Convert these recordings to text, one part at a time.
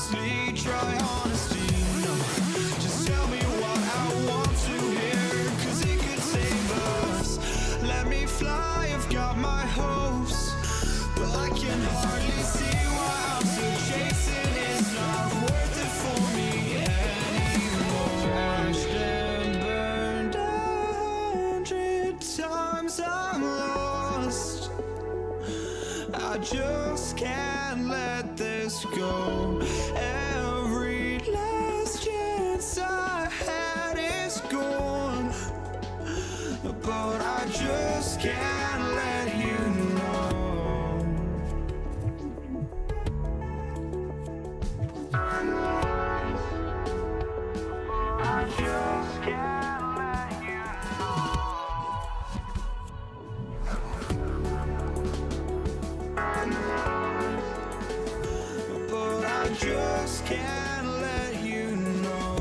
honestly, try honesty. No, just tell me what I want to hear, 'cause it could save us. Let me fly, I've got my hopes, but I can hardly see why I'm still chasing. It's not worth it for me anymore. Crashed and burned 100 times, I'm lost. I just can't let this go. Every last chance I had is gone, but I just can't let you know. I just can't let you know. But I just can't let you know.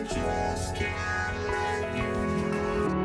just can't let you know.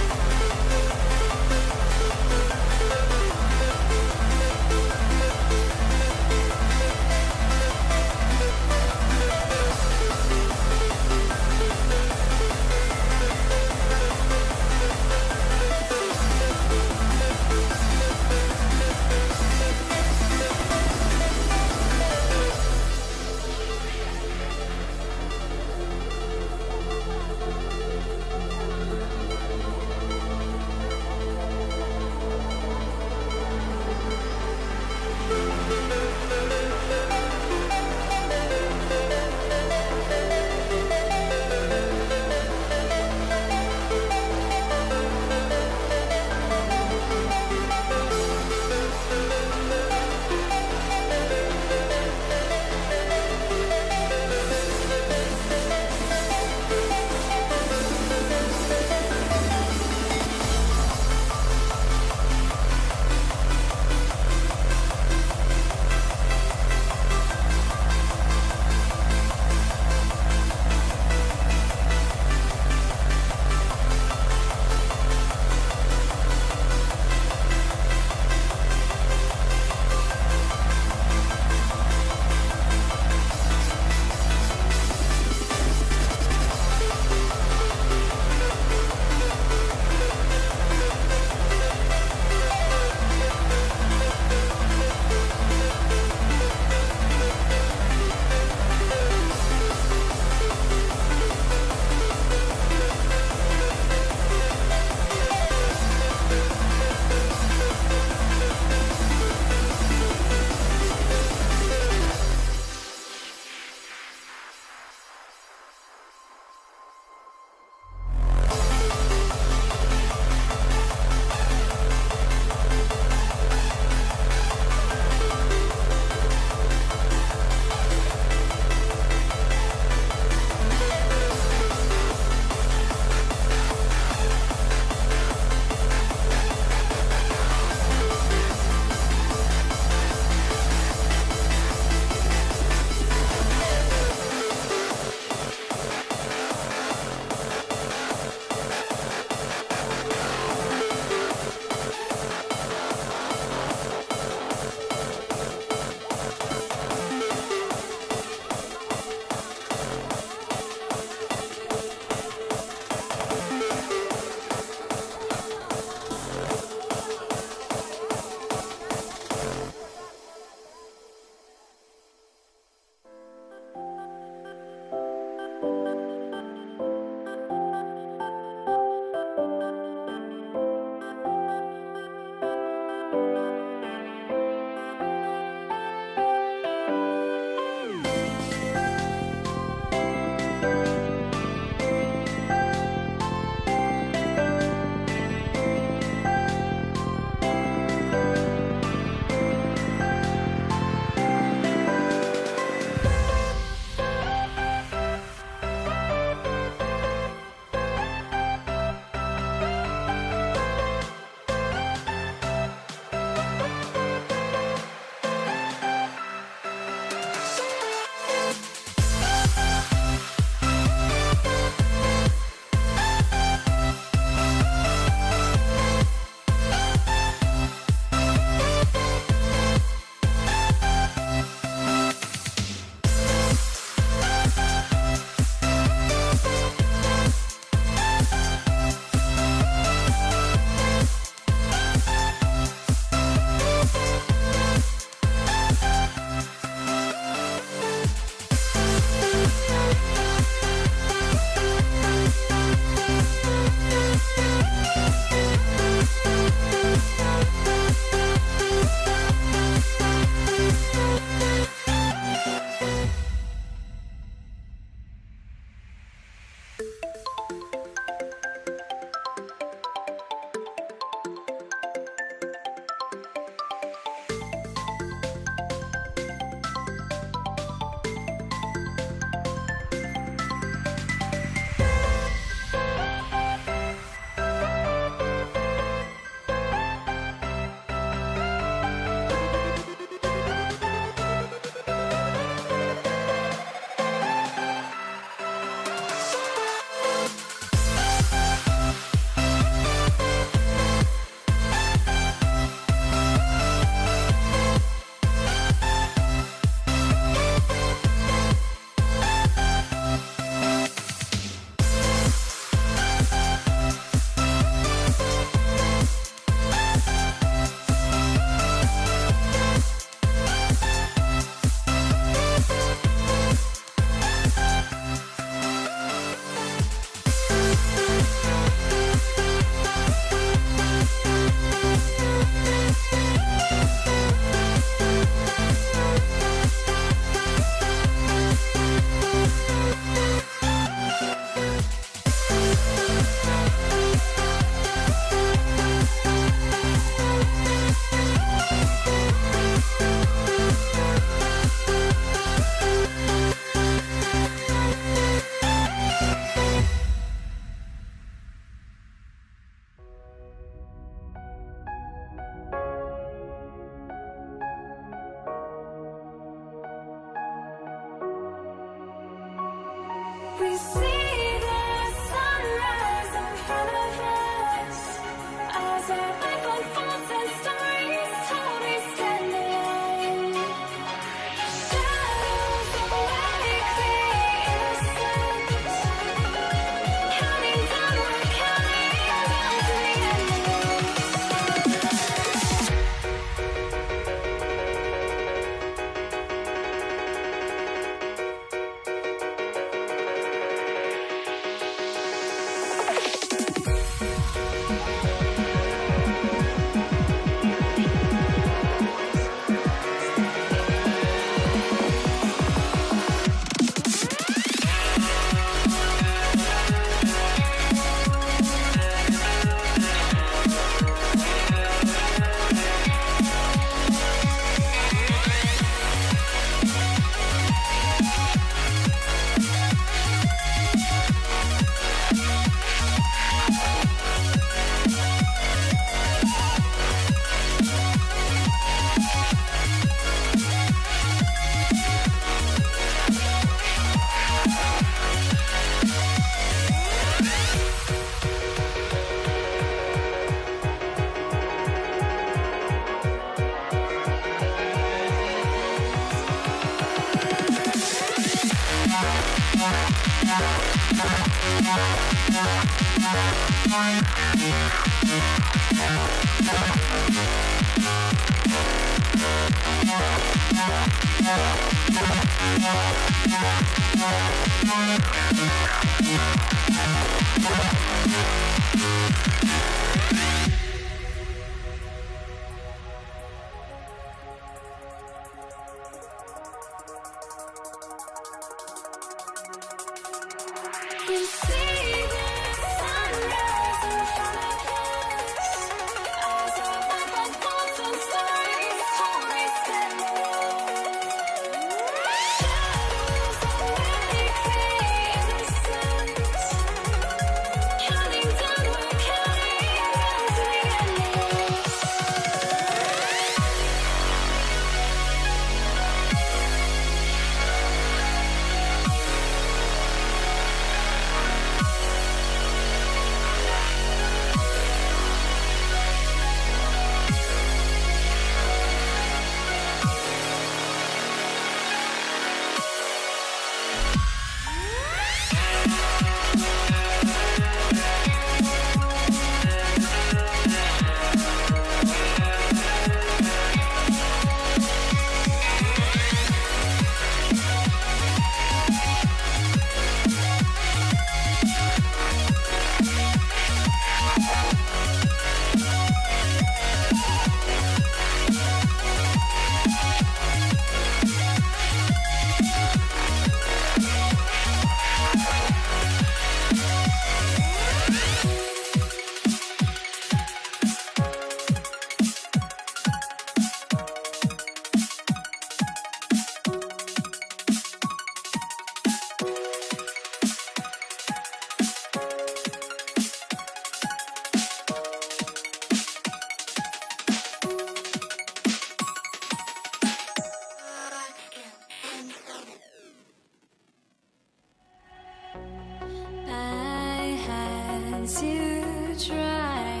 To try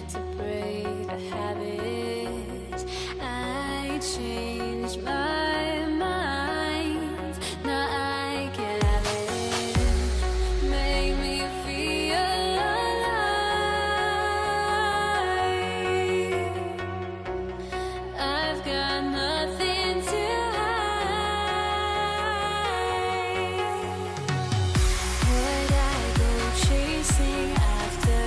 to break a habit, I changed my mind. Now I can have it. Make me feel alive. I've got nothing to hide. Would I go chasing after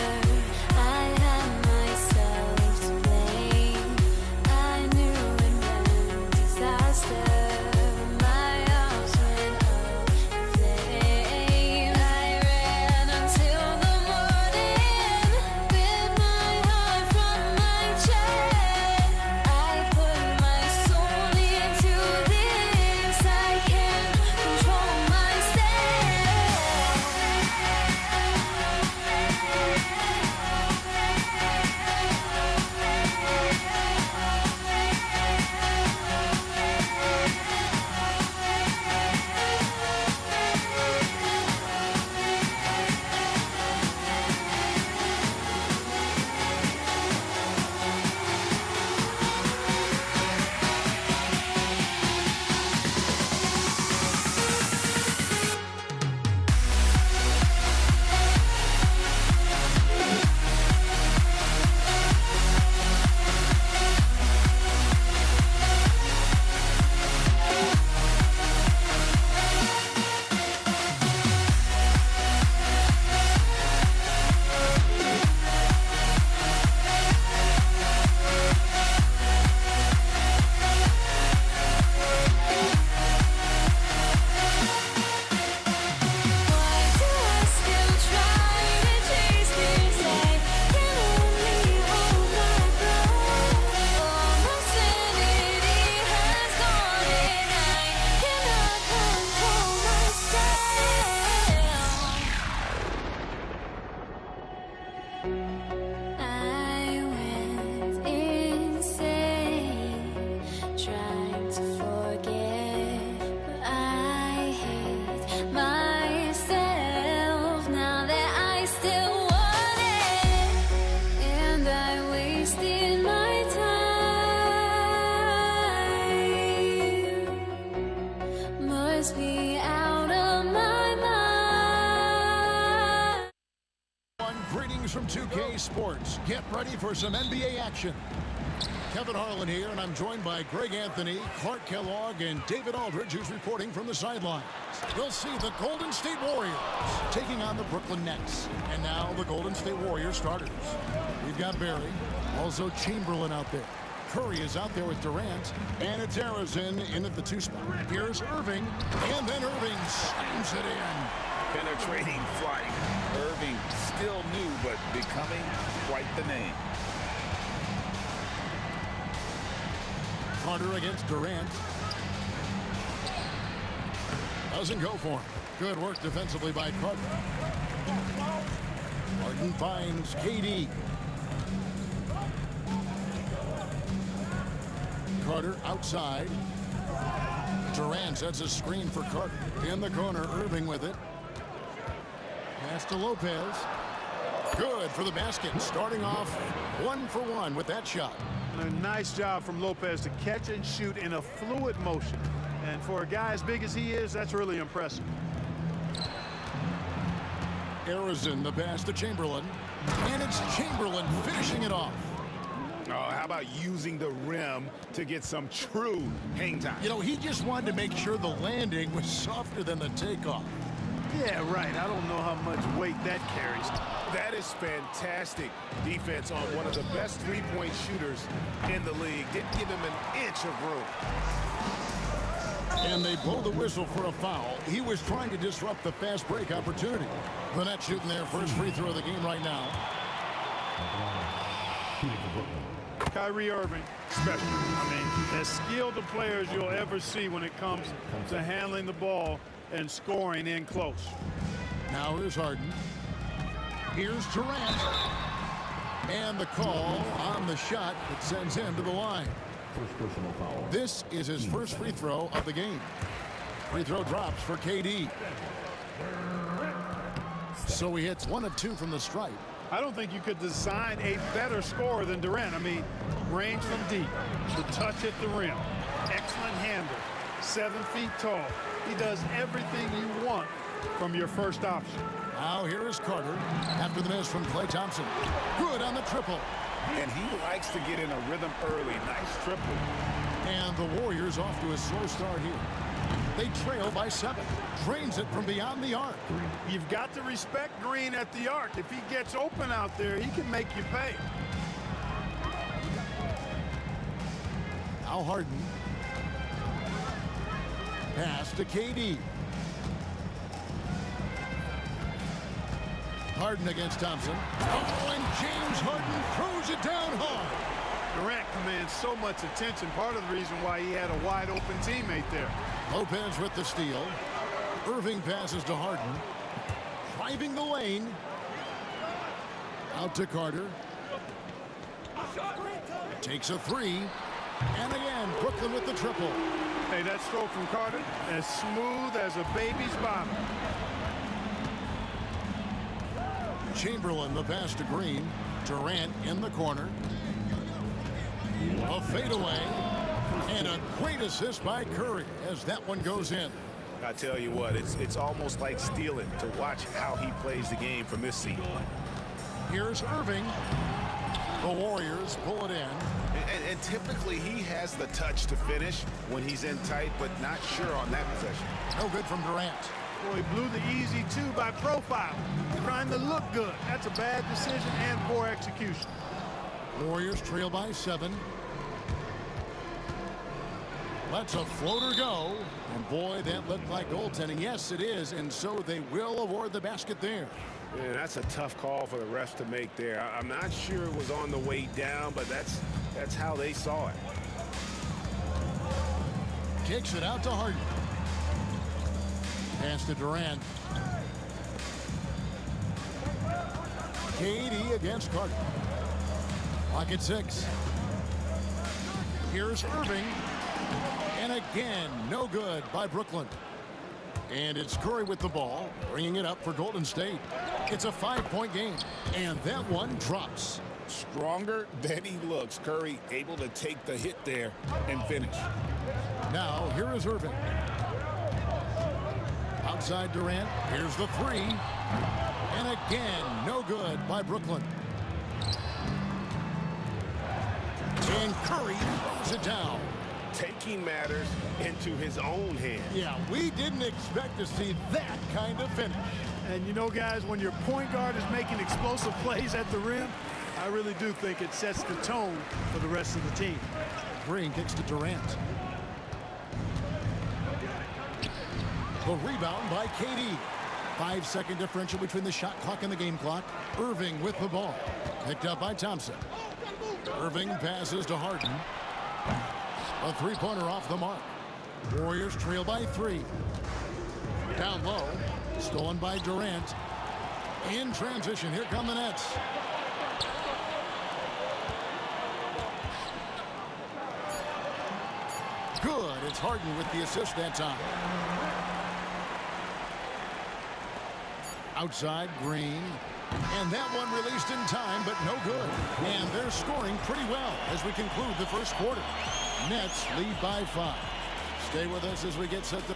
Greetings from 2K Sports. Get ready for some NBA action. Kevin Harlan here, and I'm joined by Greg Anthony, Clark Kellogg, and David Aldridge, who's reporting from the sidelines. We'll see the Golden State Warriors taking on the Brooklyn Nets. And now the Golden State Warriors starters. We've got Barry, also Chamberlain out there. Curry is out there with Durant, and it's Arizin in at the 2 spot. Here's Irving, and then Irving slams it in. Penetrating flight. Irving still new, but becoming quite the name. Carter against Durant. Doesn't go for him. Good work defensively by Carter. Harden finds KD. Carter outside. Durant sets a screen for Carter. In the corner, Irving with it. Pass to Lopez. Good for the basket. Starting off 1 for 1 with that shot. A nice job from Lopez to catch and shoot in a fluid motion. And for a guy as big as he is, that's really impressive. Arizin, the pass to Chamberlain. And it's Chamberlain finishing it off. Oh, how about using the rim to get some true hang time? You know, he just wanted to make sure the landing was softer than the takeoff. Yeah, right. I don't know how much weight that carries. That is fantastic defense on one of the best three-point shooters in the league. Didn't give him an inch of room. And they blow the whistle for a foul. He was trying to disrupt the fast break opportunity. The Nets shooting their first free throw of the game right now. Kyrie Irving, special. I mean, as skilled a player as you'll ever see when it comes to handling the ball and scoring in close. Now here's Harden. Here's Durant. And the call on the shot that sends him to the line. This is his first free throw of the game. Free throw drops for KD. So he hits 1 of 2 from the stripe. I don't think you could design a better scorer than Durant. I mean, range from deep, the touch at the rim, excellent handle, 7 feet tall. He does everything you want from your first option. Now here is Carter after the miss from Klay Thompson. Good on the triple. And he likes to get in a rhythm early. Nice triple. And the Warriors off to a slow start here. They trail by 7. Drains it from beyond the arc. You've got to respect Green at the arc. If he gets open out there, he can make you pay. Now Harden. Pass to KD. Harden against Thompson. Oh, and James Harden throws it down hard. Durant commands so much attention. Part of the reason why he had a wide open teammate there. Lopez with the steal. Irving passes to Harden. Driving the lane. Out to Carter. Takes a 3. And again, Brooklyn with the triple. Hey, that stroke from Carter, as smooth as a baby's bottom. Chamberlain, the pass to Green. Durant in the corner. A fadeaway. And a great assist by Curry as that one goes in. I tell you what, it's almost like stealing to watch how he plays the game from this seat. Here's Irving. The Warriors pull it in. And typically he has the touch to finish when he's in tight, but not sure on that possession. No good from Durant. Boy, he blew the easy 2 by profile. Trying to look good. That's a bad decision and poor execution. Warriors trail by 7. Lets a floater go. And boy, that looked like goaltending. Yes, it is. And so they will award the basket there. Yeah, that's a tough call for the refs to make there. I'm not sure it was on the way down, but that's how they saw it. Kicks it out to Harden. Pass to Durant. KD against Carter. Clock at 6. Here's Irving. And again, no good by Brooklyn. And it's Curry with the ball, bringing it up for Golden State. It's a 5-point game, and that one drops. Stronger than he looks. Curry able to take the hit there and finish. Now, here is Irving. Outside Durant. Here's the 3. And again, no good by Brooklyn. And Curry throws it down. Taking matters into his own hands. Yeah, we didn't expect to see that kind of finish. And you know, guys, when your point guard is making explosive plays at the rim, I really do think it sets the tone for the rest of the team. Green kicks to Durant. The rebound by KD. 5-second differential between the shot clock and the game clock. Irving with the ball. Picked up by Thompson. Irving passes to Harden. A three-pointer off the mark. Warriors trail by 3. Down low. Stolen by Durant. In transition, here come the Nets. Good. It's Harden with the assist that time. Outside, Green. And that one released in time, but no good. And they're scoring pretty well as we conclude the first quarter. Nets lead by 5. Stay with us as we get set to...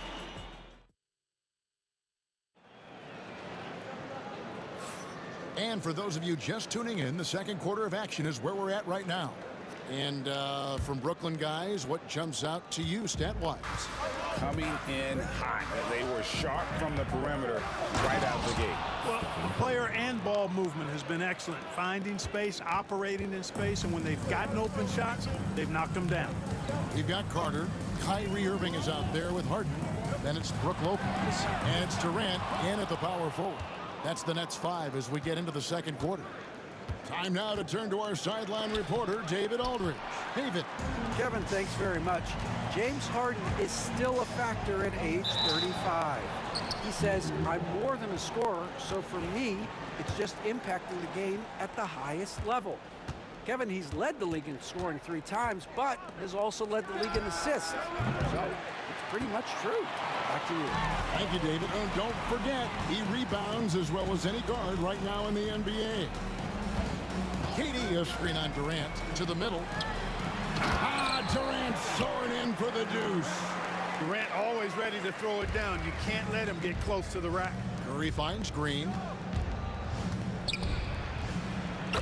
And for those of you just tuning in, the second quarter of action is where we're at right now. And from Brooklyn, guys, what jumps out to you stat-wise? Coming in hot. They were sharp from the perimeter right out the gate. Well, player and ball movement has been excellent. Finding space, operating in space, and when they've gotten open shots, they've knocked them down. We've got Carter. Kyrie Irving is out there with Harden. Then it's Brook Lopez. And it's Durant in at the power forward. That's the Nets 5 as we get into the second quarter. Time now to turn to our sideline reporter, David Aldridge. David. Kevin, thanks very much. James Harden is still a factor at age 35. He says, I'm more than a scorer, so for me, it's just impacting the game at the highest level. Kevin, he's led the league in scoring 3 times, but has also led the league in assists. So it's pretty much true. Back to you. Thank you, David. And don't forget, he rebounds as well as any guard right now in the NBA. KD, a screen on Durant to the middle. Durant soaring in for the deuce. Durant always ready to throw it down. You can't let him get close to the rack. Curry finds Green.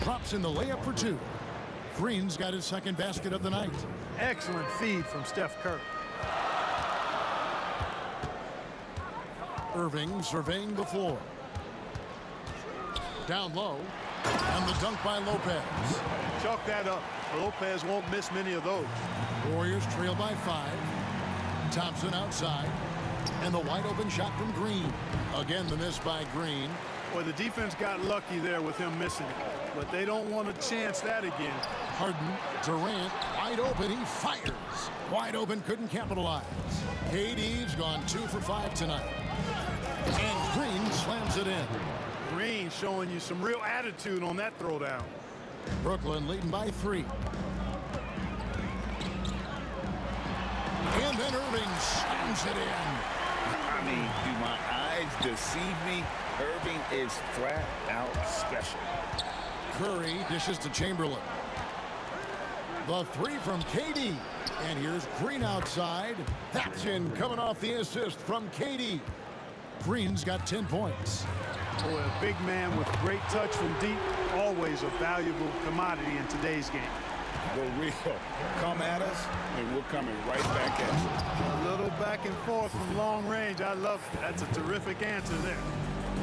Drops in the layup for 2. Green's got his second basket of the night. Excellent feed from Steph Curry. Irving surveying the floor. Down low. And the dunk by Lopez. Chalk that up. Lopez won't miss many of those. Warriors trail by 5. Thompson outside. And the wide open shot from Green. Again, the miss by Green. Well, the defense got lucky there with him missing it. But they don't want to chance that again. Harden, Durant, wide open, he fires. Wide open, couldn't capitalize. KD's gone 2 for 5 tonight. And Green slams it in. Green showing you some real attitude on that throwdown. Brooklyn leading by 3. And then Irving slams it in. I mean, do my eyes deceive me? Irving is flat out special. Curry dishes to Chamberlain. The 3 from KD. And here's Green outside. That's in, coming off the assist from KD. Green's got 10 points. Boy, a big man with great touch from deep, always a valuable commodity in today's game. Go real. Come at us, and we're coming right back at you. A little back and forth from long range. I love it. That's a terrific answer there.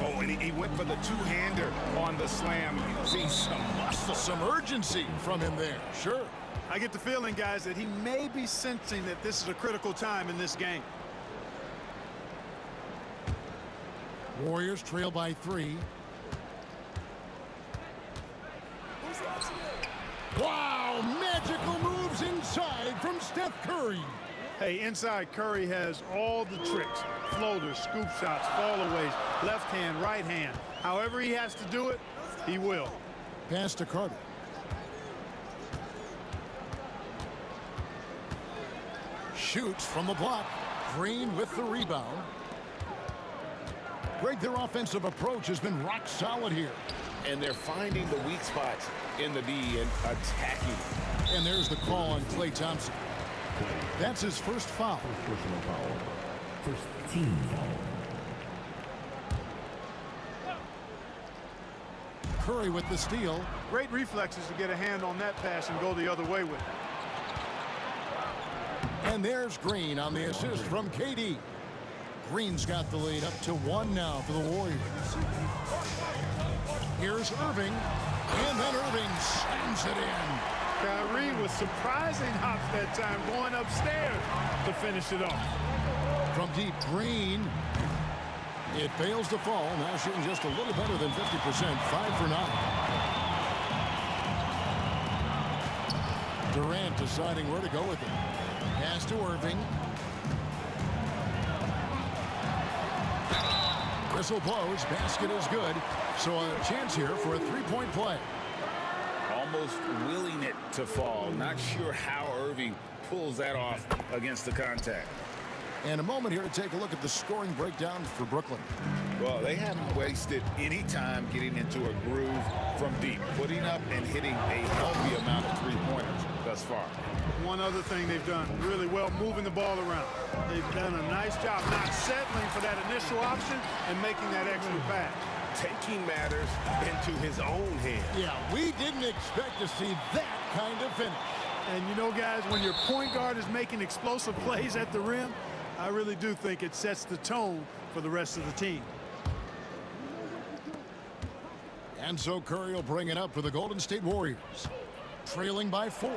Oh, and he went for the two-hander on the slam. You see some muscle. Some urgency from him there. Sure. I get the feeling, guys, that he may be sensing that this is a critical time in this game. Warriors trail by 3. Wow, magical moves inside from Steph Curry. Hey, inside Curry has all the tricks. Floaters, scoop shots, fallaways, left hand, right hand. However he has to do it, he will. Pass to Carter. Shoots from the block. Green with the rebound. Greg, their offensive approach has been rock solid here. And they're finding the weak spots in the D and attacking. And there's the call on Klay Thompson. That's his first foul. Personal foul. First team foul. Curry with the steal. Great reflexes to get a hand on that pass and go the other way with it. And there's Green on the assist from KD. Green's got the lead up to 1 now for the Warriors. Here's Irving, and then Irving slams it in. Kyrie with surprising hops that time, going upstairs to finish it off. From deep, Green. It fails to fall. Now shooting just a little better than 50%, 5 for 9. Durant deciding where to go with it. Pass to Irving. Whistle blows. Basket is good. So a chance here for a three-point play. Almost willing it to fall. Not sure how Irving pulls that off against the contact. And a moment here to take a look at the scoring breakdown for Brooklyn. Well, they haven't wasted any time getting into a groove from deep, putting up and hitting a healthy amount of three-pointers thus far. One other thing they've done really well, moving the ball around. They've done a nice job not settling for that initial option and making that extra pass. Taking matters into his own hands. Yeah, we didn't expect to see that kind of finish. And you know, guys, when your point guard is making explosive plays at the rim, I really do think it sets the tone for the rest of the team. And so Curry will bring it up for the Golden State Warriors. Trailing by 4.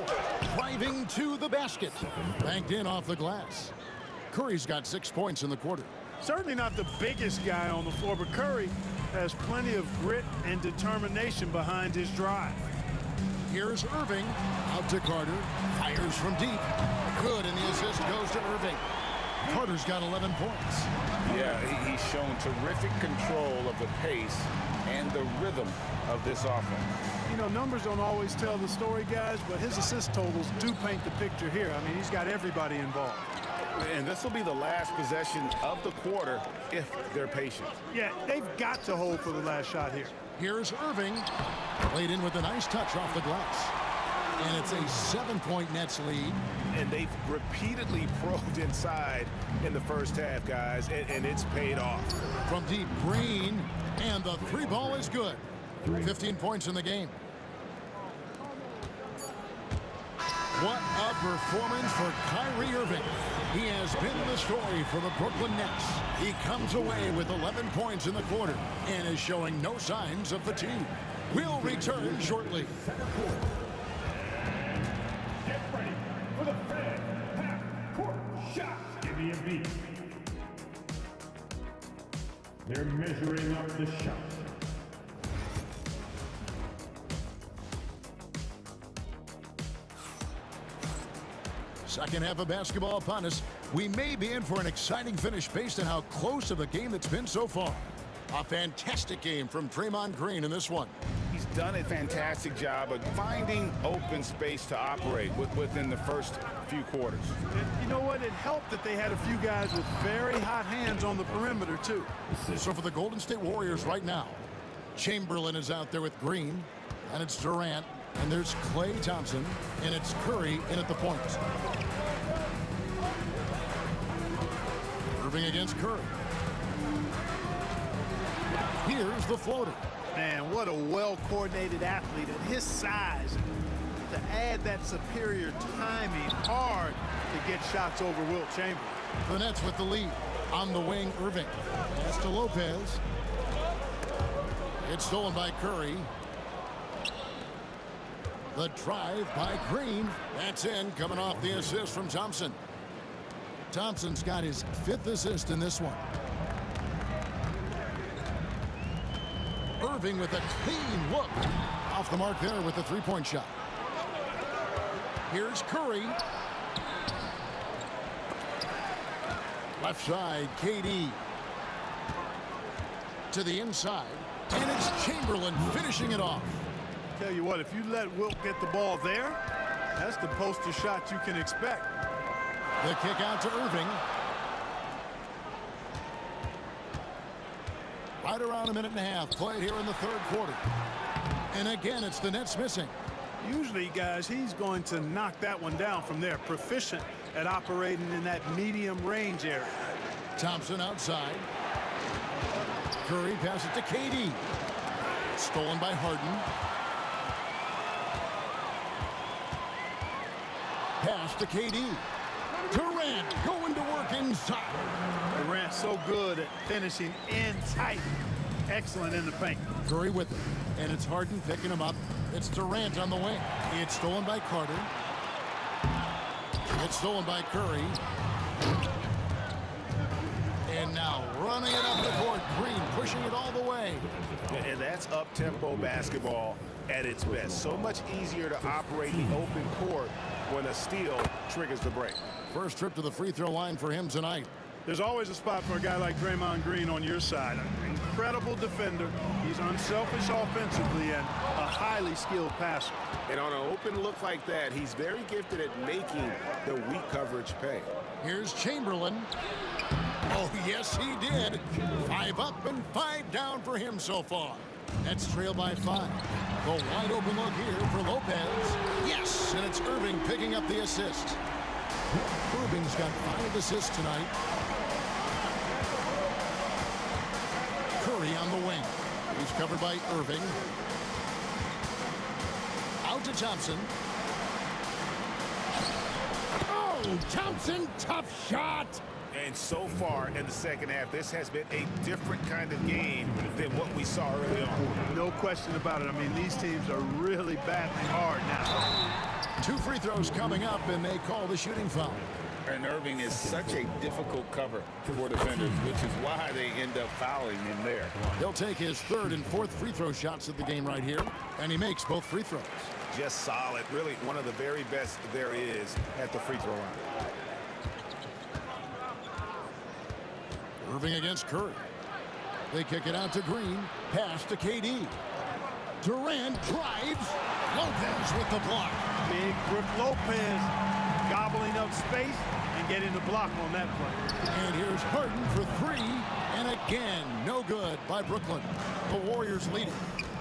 Driving to the basket. Banked in off the glass. Curry's got 6 points in the quarter. Certainly not the biggest guy on the floor, but Curry has plenty of grit and determination behind his drive. Here's Irving. Out to Carter. Fires from deep. Good, and the assist goes to Irving. Carter's got 11 points. Yeah, he's shown terrific control of the pace and the rhythm of this offense. You know, numbers don't always tell the story, guys, but his assist totals do paint the picture here. I mean, he's got everybody involved. And this will be the last possession of the quarter if they're patient. Yeah, they've got to hold for the last shot here. Here's Irving. Played in with a nice touch off the glass. And it's a 7-point Nets lead. And they've repeatedly probed inside in the first half, guys, and it's paid off. From deep, Green. And the three ball is good. 15 points in the game. What a performance for Kyrie Irving. He has been the story for the Brooklyn Nets. He comes away with 11 points in the quarter and is showing no signs of fatigue. We'll return shortly. Get ready for the Fed half-court shot. Give me a beat. They're measuring up the shot. Second half of basketball upon us. We may be in for an exciting finish based on how close of a game it's been so far. A fantastic game from Draymond Green in this one. He's done a fantastic job of finding open space to operate within the first few quarters. And you know what? It helped that they had a few guys with very hot hands on the perimeter, too. So for the Golden State Warriors right now, Chamberlain is out there with Green, and it's Durant, and there's Klay Thompson, and it's Curry in at the point. Irving against Curry. Here's the floater. Man, what a well-coordinated athlete at his size. To add that superior timing, hard to get shots over Wilt Chamberlain. The Nets with the lead. On the wing, Irving. Pass to Lopez. It's stolen by Curry. The drive by Green. That's in, coming off the assist from Thompson. Thompson's got his 5th assist in this one. Irving with a clean look. Off the mark there with the three-point shot. Here's Curry. Left side, KD. To the inside. And it's Chamberlain finishing it off. Tell you what, if you let Wilt get the ball there, that's the poster shot you can expect. The kick out to Irving. Right around a minute and a half played here in the third quarter. And again, it's the Nets missing. Usually, guys, he's going to knock that one down from there. Proficient at operating in that medium range area. Thompson outside. Curry passes to KD. Stolen by Harden. Pass to KD. Durant going to work inside. Durant so good at finishing in tight. Excellent in the paint. Curry with it. And it's Harden picking him up. It's Durant on the wing. It's stolen by Carter. It's stolen by Curry. And now running it up the court. Green pushing it all the way. And that's up-tempo basketball at its best. So much easier to operate the open court when a steal triggers the break. First trip to the free throw line for him tonight. There's always a spot for a guy like Draymond Green on your side. An incredible defender. He's unselfish offensively and a highly skilled passer. And on an open look like that, he's very gifted at making the weak coverage pay. Here's Chamberlain. Oh, yes, he did. 5 up and 5 down for him so far. That's trailed by 5. The wide open look here for Lopez. Yes, and it's Irving picking up the assist. Irving's got 5 assists tonight. Curry on the wing. He's covered by Irving. Out to Thompson. Oh, Thompson, tough shot. And so far in the second half, this has been a different kind of game than what we saw early on. No question about it. I mean, these teams are really battling hard now. 2 free throws coming up, and they call the shooting foul. And Irving is such a difficult cover for defenders, which is why they end up fouling him there. He'll take his 3rd and 4th free throw shots of the game right here, and he makes both free throws. Just solid. Really one of the very best there is at the free throw line. Irving against Curry. They kick it out to Green. Pass to KD. Durant drives. Lopez with the block. Big Brook Lopez gobbling up space and getting the block on that play. And here's Harden for 3. And again, no good by Brooklyn. The Warriors leading.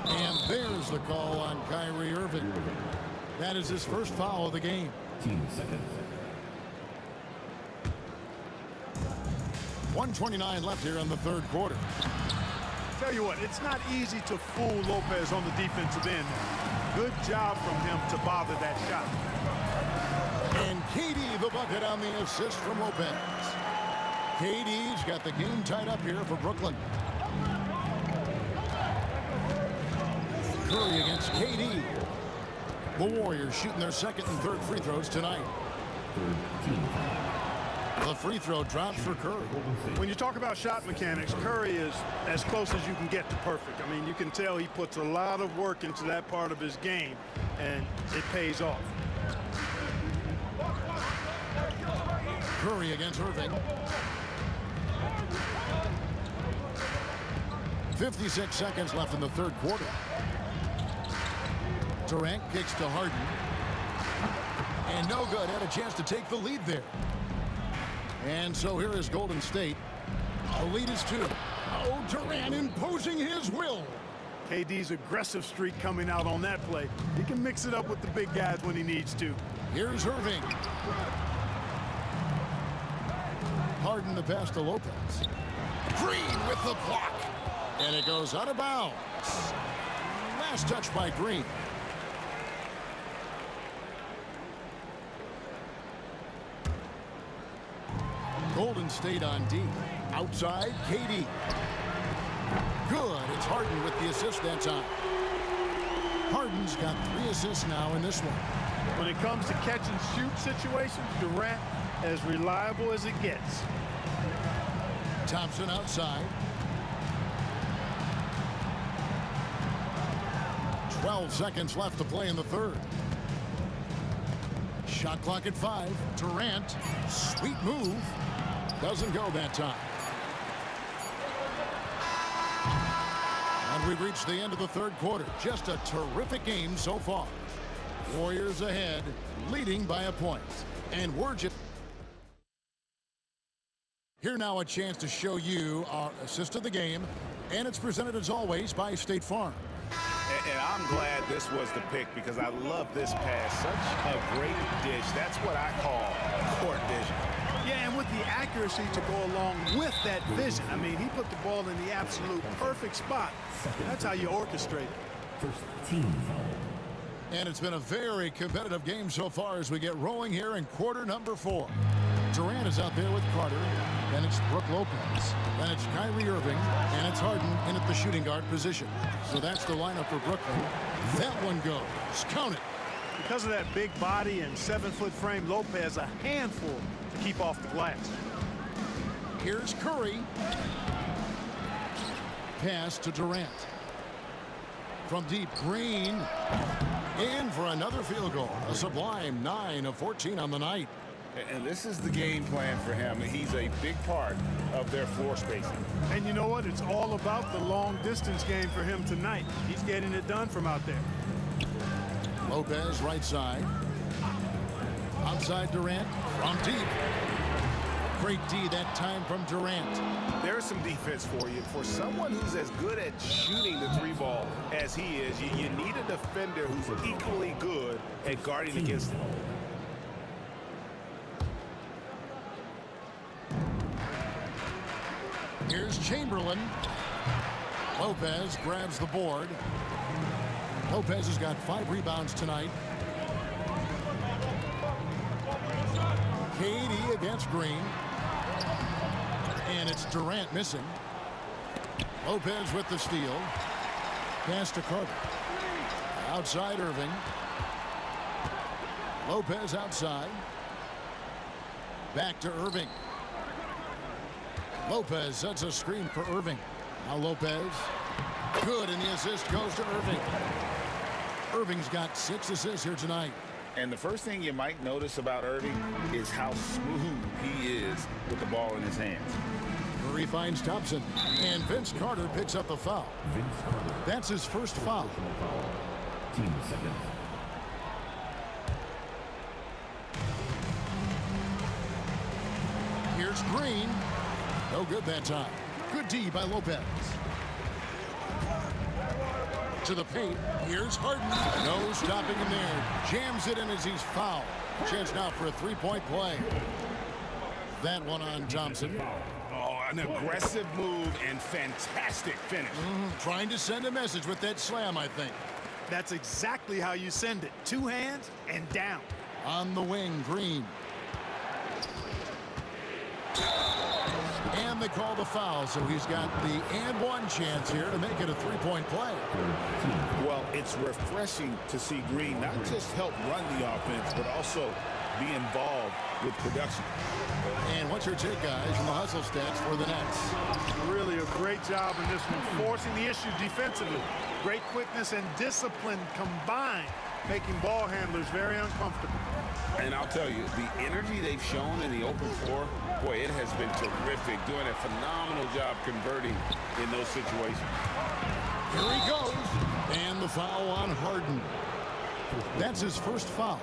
And there's the call on Kyrie Irving. That is his first foul of the game. 1:29 left here in the 3rd quarter. Tell you what, it's not easy to fool Lopez on the defensive end. Good job from him to bother that shot. And KD the bucket on the assist from Lopez. KD's got the game tied up here for Brooklyn. Curry against KD. The Warriors shooting their 2nd and 3rd free throws tonight. The free throw drops for Curry. When you talk about shot mechanics, Curry is as close as you can get to perfect. I mean, you can tell he puts a lot of work into that part of his game, and it pays off. Curry against Irving. 56 seconds left in the 3rd quarter. Durant kicks to Harden. And no good. Had a chance to take the lead there. And so here is Golden State. The lead is 2. Oh, Durant imposing his will. KD's aggressive streak coming out on that play. He can mix it up with the big guys when he needs to. Here's Irving. Harden the pass to Lopez. Green with the block. And it goes out of bounds. Last touch by Green. Golden State on D. Outside, KD. Good. It's Harden with the assist that time. Harden's got 3 assists now in this one. When it comes to catch and shoot situations, Durant as reliable as it gets. Thompson outside. 12 seconds left to play in the 3rd. Shot clock at 5. Durant, sweet move. Doesn't go that time. And we've reached the end of the 3rd quarter. Just a terrific game so far. Warriors ahead, leading by a point. And we're just... Here now a chance to show you our assist of the game. And it's presented as always by State Farm. And I'm glad this was the pick because I love this pass. Such a great dish. That's what I call court vision. Yeah, and with the accuracy to go along with that vision. I mean, he put the ball in the absolute perfect spot. That's how you orchestrate. First team foul. And it's been a very competitive game so far as we get rolling here in quarter number 4. Durant is out there with Carter. Then it's Brook Lopez. Then it's Kyrie Irving. And it's Harden in at the shooting guard position. So that's the lineup for Brooklyn. That one goes. Count it. Because of that big body and 7-foot frame, Lopez a handful to keep off the glass. Here's Curry. Pass to Durant. From deep, Green. In for another field goal. A sublime 9 of 14 on the night. And this is the game plan for him. He's a big part of their floor spacing. And you know what? It's all about the long distance game for him tonight. He's getting it done from out there. Lopez right side. Outside Durant. From deep. Great D that time from Durant. There's some defense for you. For someone who's as good at shooting the 3-ball as he is, you need a defender who's equally good at guarding against him. Here's Chamberlain. Lopez grabs the board. Lopez has got 5 rebounds tonight. KD against Green. And it's Durant missing. Lopez with the steal. Pass to Carter. Outside Irving. Lopez outside. Back to Irving. Lopez sets a screen for Irving. Now Lopez. Good, and the assist goes to Irving. Irving's got 6 assists here tonight. And the first thing you might notice about Irving is how smooth he is with the ball in his hands. Murray finds Thompson, and Vince Carter picks up the foul. Vince Carter. That's his first foul. Personal foul. Team second. Here's Green. No good that time. Good D by Lopez. To the paint. Here's Harden. No stopping him there. Jams it in as he's fouled. Chance now for a 3-point play. That one on Thompson. Oh, an aggressive move and fantastic finish. Trying to send a message with that slam, I think. That's exactly how you send it. 2 hands and down. On the wing, Green. And they call the foul, so he's got the and one chance here to make it a 3-point play. Well, it's refreshing to see Green not just help run the offense, but also be involved with production. And what's your take, guys, from the hustle stats for the Nets? Really a great job in this one, forcing the issue defensively. Great quickness and discipline combined, making ball handlers very uncomfortable. And I'll tell you, the energy they've shown in the open floor, boy, it has been terrific, doing a phenomenal job converting in those situations. Here he goes. And the foul on Harden. That's his first foul.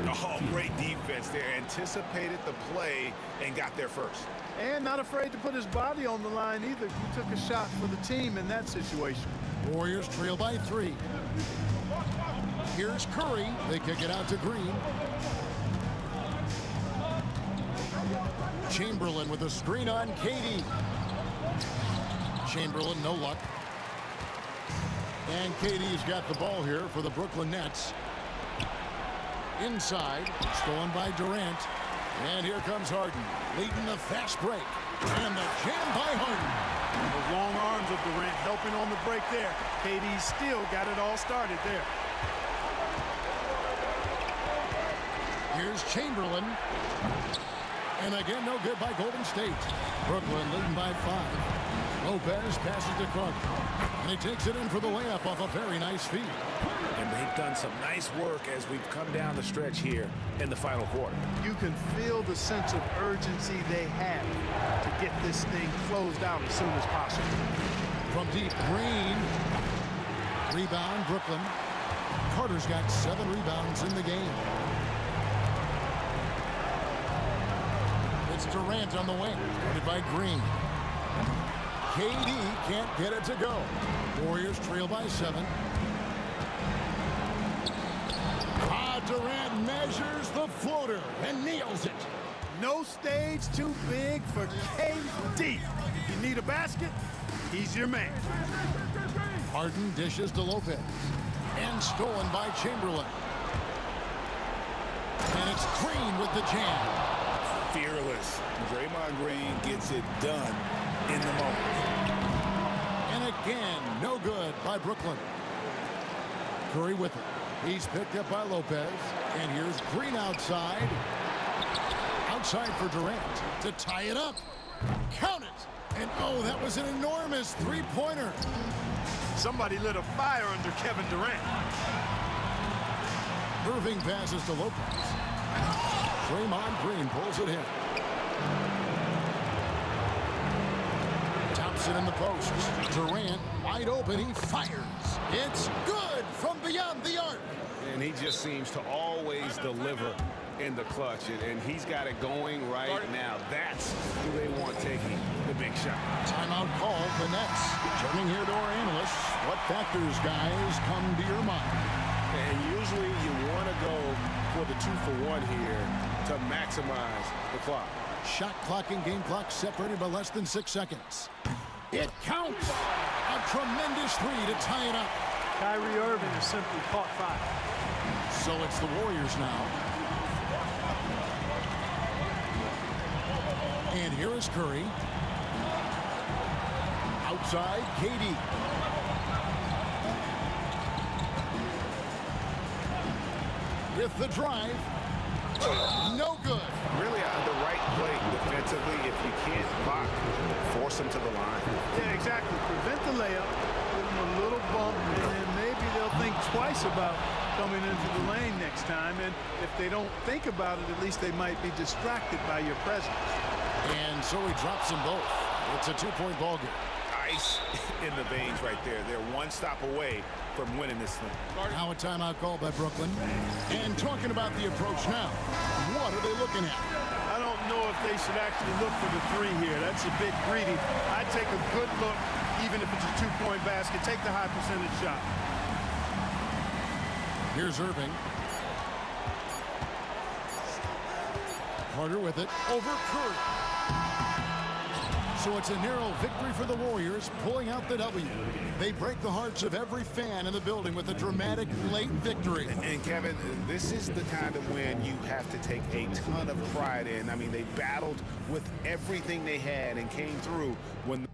Oh, great defense there. Anticipated the play and got there first. And not afraid to put his body on the line either. He took a shot for the team in that situation. Warriors trail by 3. Here's Curry. They kick it out to Green. Chamberlain with a screen on KD. Chamberlain, no luck. And KD's got the ball here for the Brooklyn Nets. Inside, stolen by Durant. And here comes Harden, leading the fast break. And the jam by Harden. Those long arms of Durant helping on the break there. KD still got it all started there. Here's Chamberlain. And again, no good by Golden State. Brooklyn leading by 5. Lopez passes to Carter. And he takes it in for the layup off a very nice feed. And they've done some nice work as we've come down the stretch here in the final quarter. You can feel the sense of urgency they have to get this thing closed out as soon as possible. From deep, Green. Rebound, Brooklyn. Carter's got 7 rebounds in the game. It's Durant on the wing, guarded by Green. KD can't get it to go. Warriors trail by 7. Durant measures the floater and nails it. No stage too big for KD. If you need a basket, he's your man. Harden dishes to Lopez. And stolen by Chamberlain. And it's Green with the jam. Fearless. Draymond Green gets it done in the moment. And again, no good by Brooklyn. Curry with it. He's picked up by Lopez. And here's Green outside. Outside for Durant to tie it up. Count it. And oh, that was an enormous three-pointer. Somebody lit a fire under Kevin Durant. Irving passes to Lopez. Draymond Green pulls it in. Thompson in the post. Durant wide open. He fires. It's good from beyond the arc. And he just seems to always deliver in the clutch. And he's got it going right now. That's who they want taking the big shot. Timeout called. The Nets. Turning here to our analysts. What factors, guys, come to your mind? And usually you want to go for the 2-for-1 here to maximize the clock. Shot clock and game clock separated by less than 6 seconds. It counts. A tremendous three to tie it up. Kyrie Irving has simply caught fire. So it's the Warriors now. And here is Curry. Outside, KD. With the drive. No good. Really the right play defensively. If you can't block, force them to the line. Yeah, exactly. Prevent the layup, give them a little bump, and then maybe they'll think twice about coming into the lane next time. And if they don't think about it, at least they might be distracted by your presence. And so he drops them both. It's a two-point ball game. Ice in the veins right there. They're one stop away from winning this thing. Now a timeout called by Brooklyn. And talking about the approach now, what are they looking at? I don't know if they should actually look for the three here. That's a bit greedy. I'd take a good look, even if it's a two-point basket. Take the high percentage shot. Here's Irving. Carter with it. Over Curry. So it's a narrow victory for the Warriors, pulling out the W. They break the hearts of every fan in the building with a dramatic late victory. And Kevin, this is the kind of win you have to take a ton of pride in. I mean, they battled with everything they had and came through when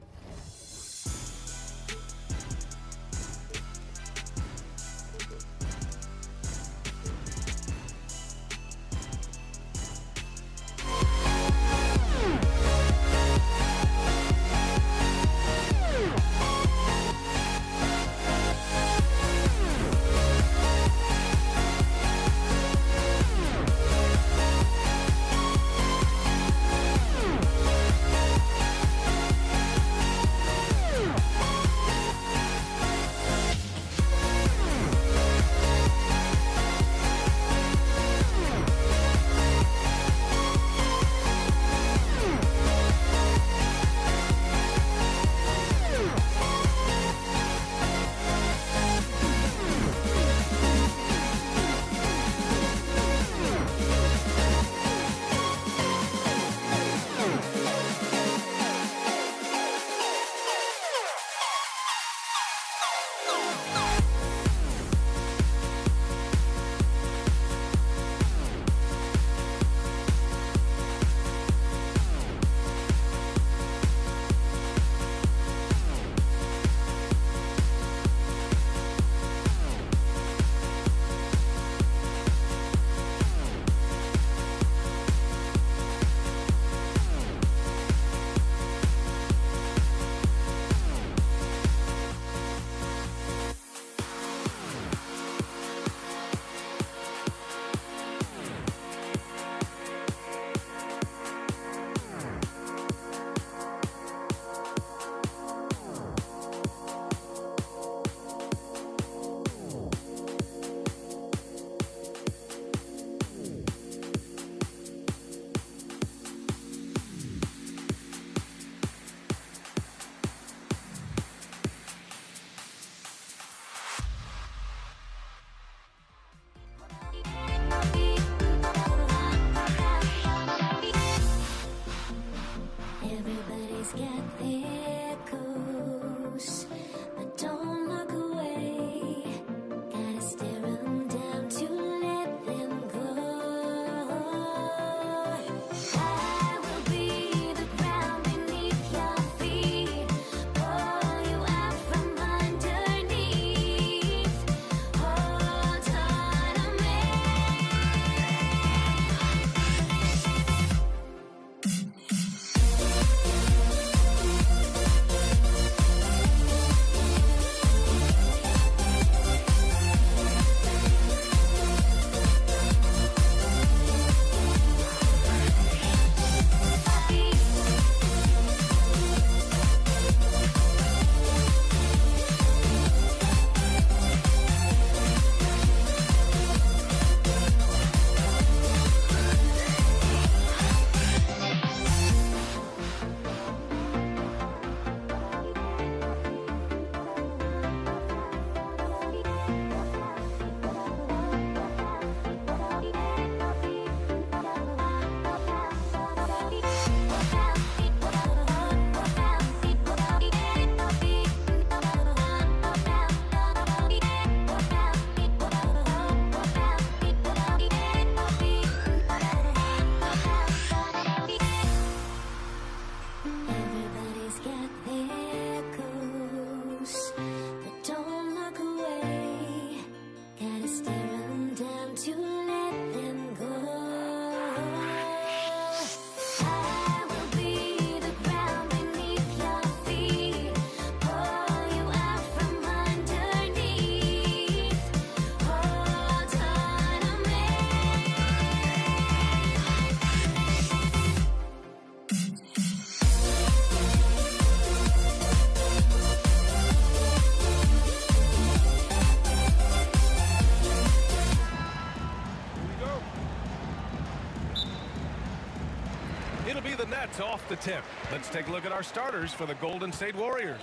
nets off the tip. Let's take a look at our starters for the Golden State Warriors.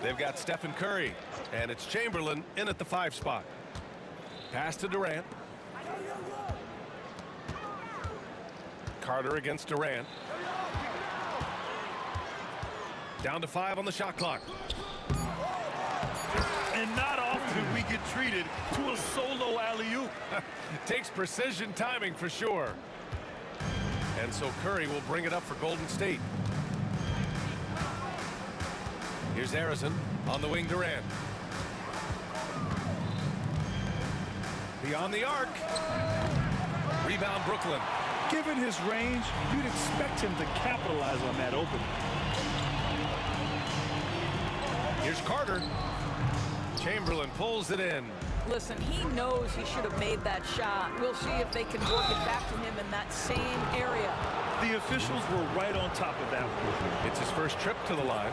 They've got Stephen Curry, and it's Chamberlain in at the 5 spot. Pass to Durant. Carter against Durant. Down to 5 on the shot clock. And not often we get treated to a solo alley-oop. Takes precision timing for sure. And so Curry will bring it up for Golden State. Here's Harrison on the wing. Durant. Beyond the arc. Rebound Brooklyn. Given his range, you'd expect him to capitalize on that opening. Here's Carter. Chamberlain pulls it in. Listen, he knows he should have made that shot. We'll see if they can work it back to him in that same area. The officials were right on top of that one. It's his first trip to the line.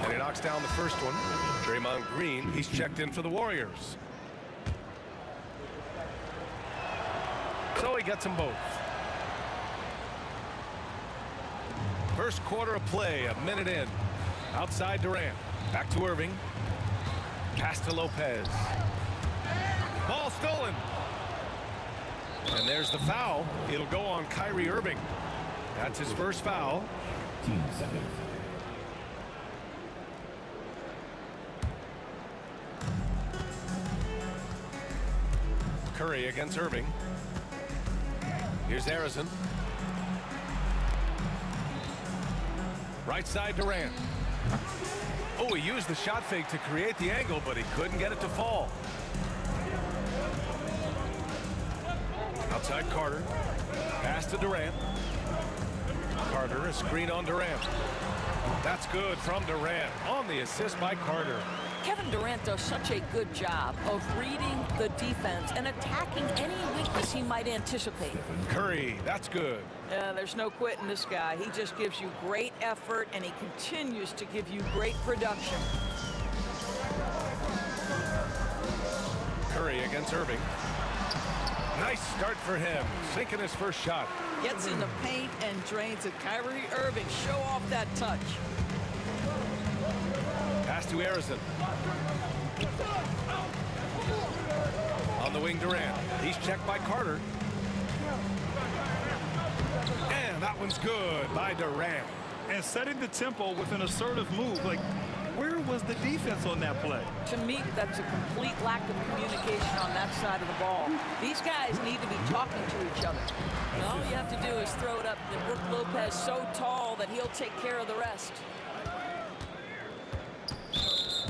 And he knocks down the first one. Draymond Green, he's checked in for the Warriors. So he gets them both. First quarter of play, a minute in. Outside Durant. Back to Irving. Pass to Lopez. Ball stolen. And there's the foul. It'll go on Kyrie Irving. That's his first foul. 15 seconds. Curry against Irving. Here's Harrison. Right side Durant. Oh, he used the shot fake to create the angle, but he couldn't get it to fall. Outside Carter. Pass to Durant. Carter, a screen on Durant. That's good from Durant on the assist by Carter. Kevin Durant does such a good job of reading the defense and attacking any weakness he might anticipate. Curry, that's good. There's no quitting this guy. He just gives you great effort, and he continues to give you great production. Curry against Irving. Nice start for him, sinking his first shot. Gets in the paint and drains it. Kyrie Irving, show off that touch. Pass to Harrison. On the wing, Durant. He's checked by Carter. And that one's good by Durant. And setting the tempo with an assertive move. Like, where was the defense on that play? To me, that's a complete lack of communication on that side of the ball. These guys need to be talking to each other. And all you have to do is throw it up. And Brook Lopez so tall that he'll take care of the rest.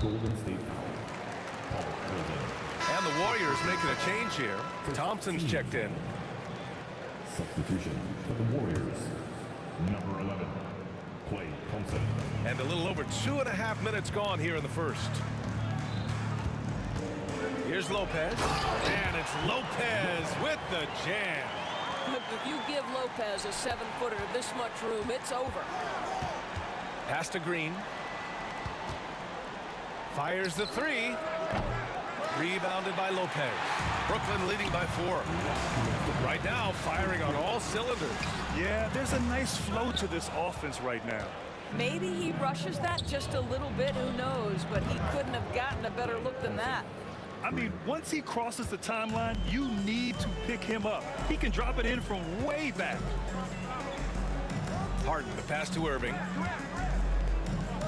Golden State foul. And the Warriors making a change here. Thompson's checked in. Substitution for the Warriors. Number 11, Klay Thompson. And a little over 2.5 minutes gone here in the first. Here's Lopez. And it's Lopez with the jam. If you give Lopez a 7-footer this much room, it's over. Pass to Green. Fires the 3. Rebounded by Lopez. Brooklyn leading by 4. Right now, firing on all cylinders. Yeah, there's a nice flow to this offense right now. Maybe he rushes that just a little bit, who knows, but he couldn't have gotten a better look than that. I mean, once he crosses the timeline, you need to pick him up. He can drop it in from way back. Harden, the pass to Irving.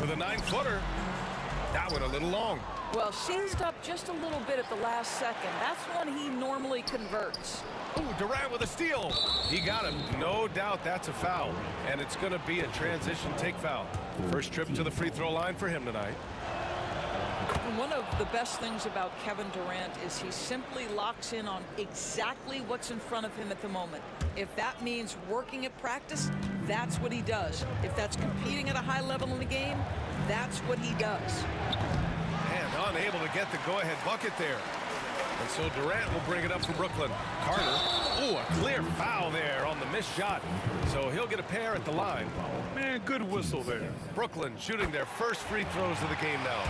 With a 9-footer. That one a little long. Well, seized up just a little bit at the last second. That's when he normally converts. Oh, Durant with a steal. He got him. No doubt that's a foul. And it's going to be a transition take foul. First trip to the free throw line for him tonight. One of the best things about Kevin Durant is he simply locks in on exactly what's in front of him at the moment. If that means working at practice, that's what he does. If that's competing at a high level in the game, that's what he does. And unable to get the go-ahead bucket there. And so Durant will bring it up for Brooklyn. Carter. Oh, a clear foul there on the missed shot. So he'll get a pair at the line. Man, good whistle there. Brooklyn shooting their first free throws of the game now.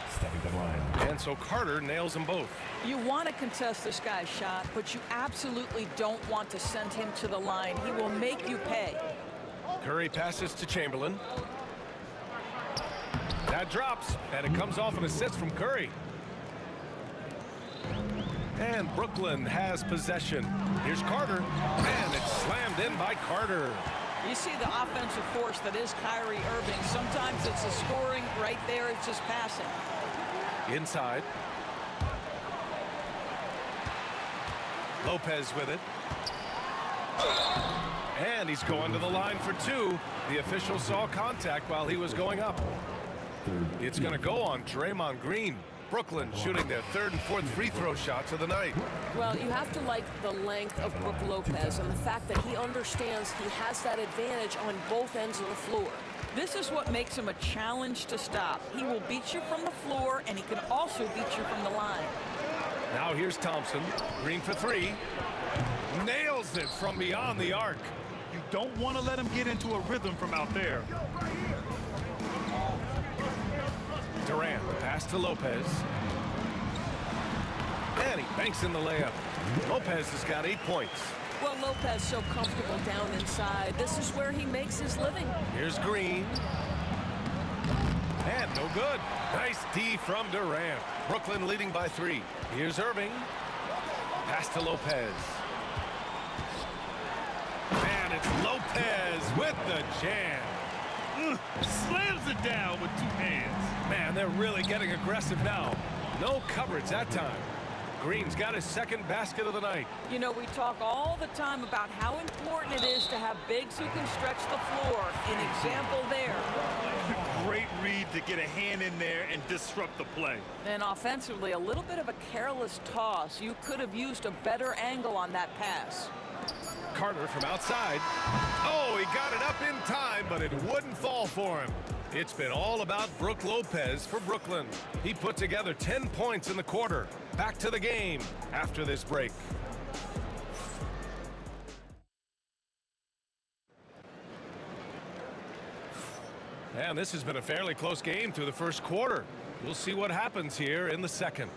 Stepping to the line. And and so Carter nails them both. You want to contest this guy's shot, but you absolutely don't want to send him to the line. He will make you pay. Curry passes to Chamberlain. That drops, and it comes off an assist from Curry. And Brooklyn has possession. Here's Carter, and it's slammed in by Carter. You see the offensive force that is Kyrie Irving. Sometimes it's a scoring, right there it's just passing. Inside. Lopez with it. And he's going to the line for two. The official saw contact while he was going up. It's going to go on Draymond Green. Brooklyn shooting their third and fourth free throw shots of the night. Well, you have to like the length of Brook Lopez and the fact that he understands he has that advantage on both ends of the floor. This is what makes him a challenge to stop. He will beat you from the floor, and he can also beat you from the line. Now here's Thompson. Green for three. Nails it from beyond the arc. You don't want to let him get into a rhythm from out there. Durant, pass to Lopez. And he banks in the layup. Lopez has got 8 points. Well, Lopez so comfortable down inside. This is where he makes his living. Here's Green. And no good. Nice D from Durant. Brooklyn leading by 3. Here's Irving. Pass to Lopez. And it's Lopez with the jam. Slams it down with 2 hands. Man, they're really getting aggressive now. No coverage that time. Green's got his second basket of the night. You know, we talk all the time about how important it is to have bigs who can stretch the floor. An example there. Great read to get a hand in there and disrupt the play. And offensively, a little bit of a careless toss. You could have used a better angle on that pass. Carter from outside. Oh, he got it up in time, but it wouldn't fall for him. It's been all about Brook Lopez for Brooklyn. He put together 10 points in the quarter. Back to the game after this break. And this has been a fairly close game through the first quarter. We'll see what happens here in the second.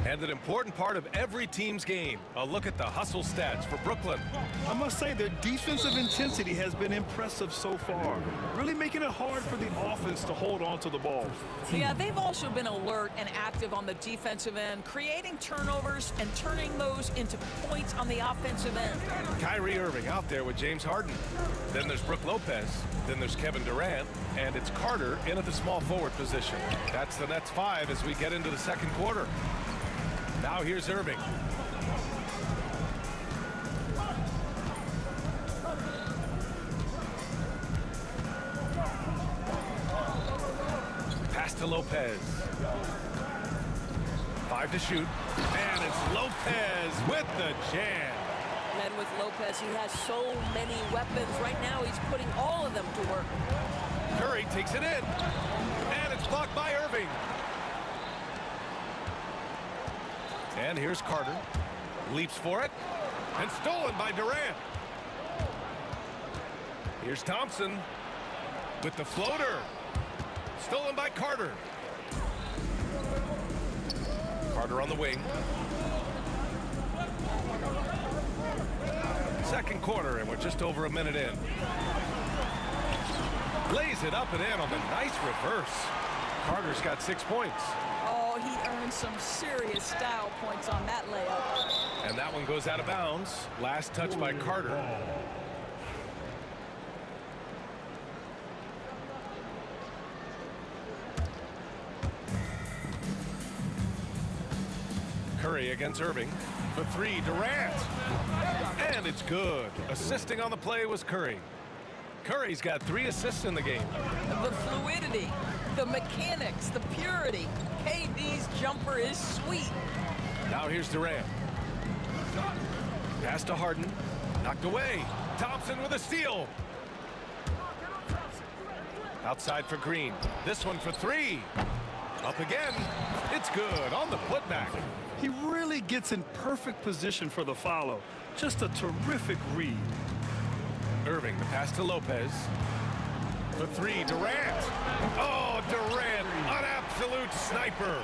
And an important part of every team's game, a look at the hustle stats for Brooklyn. I must say their defensive intensity has been impressive so far, really making it hard for the offense to hold on to the ball. Yeah, they've also been alert and active on the defensive end, creating turnovers and turning those into points on the offensive end. Kyrie Irving out there with James Harden. Then there's Brook Lopez. Then there's Kevin Durant. And it's Carter in at the small forward position. That's the Nets 5 as we get into the second quarter. Now here's Irving. Pass to Lopez. 5 to shoot. And it's Lopez with the jam. And with Lopez, he has so many weapons. Right now, he's putting all of them to work. Curry takes it in. And it's blocked by Irving. And here's Carter. Leaps for it. And stolen by Durant. Here's Thompson with the floater. Stolen by Carter. Carter on the wing. Second quarter, and we're just over a minute in. Lays it up and in on the nice reverse. Carter's got 6 points. Oh, he earned some serious style points on that layup. And that one goes out of bounds. Last touch by Carter. Curry against Irving. For 3, Durant. And it's good. Assisting on the play was Curry. Curry's got 3 assists in the game. The fluidity, the mechanics, the purity. KD's jumper is sweet. Now here's Durant. Pass to Harden. Knocked away. Thompson with a steal. Outside for Green. This one for 3. Up again. It's good on the putback. He really gets in perfect position for the follow. Just a terrific read. Irving, the pass to Lopez. For 3, Durant. Oh, Durant, an absolute absolute sniper.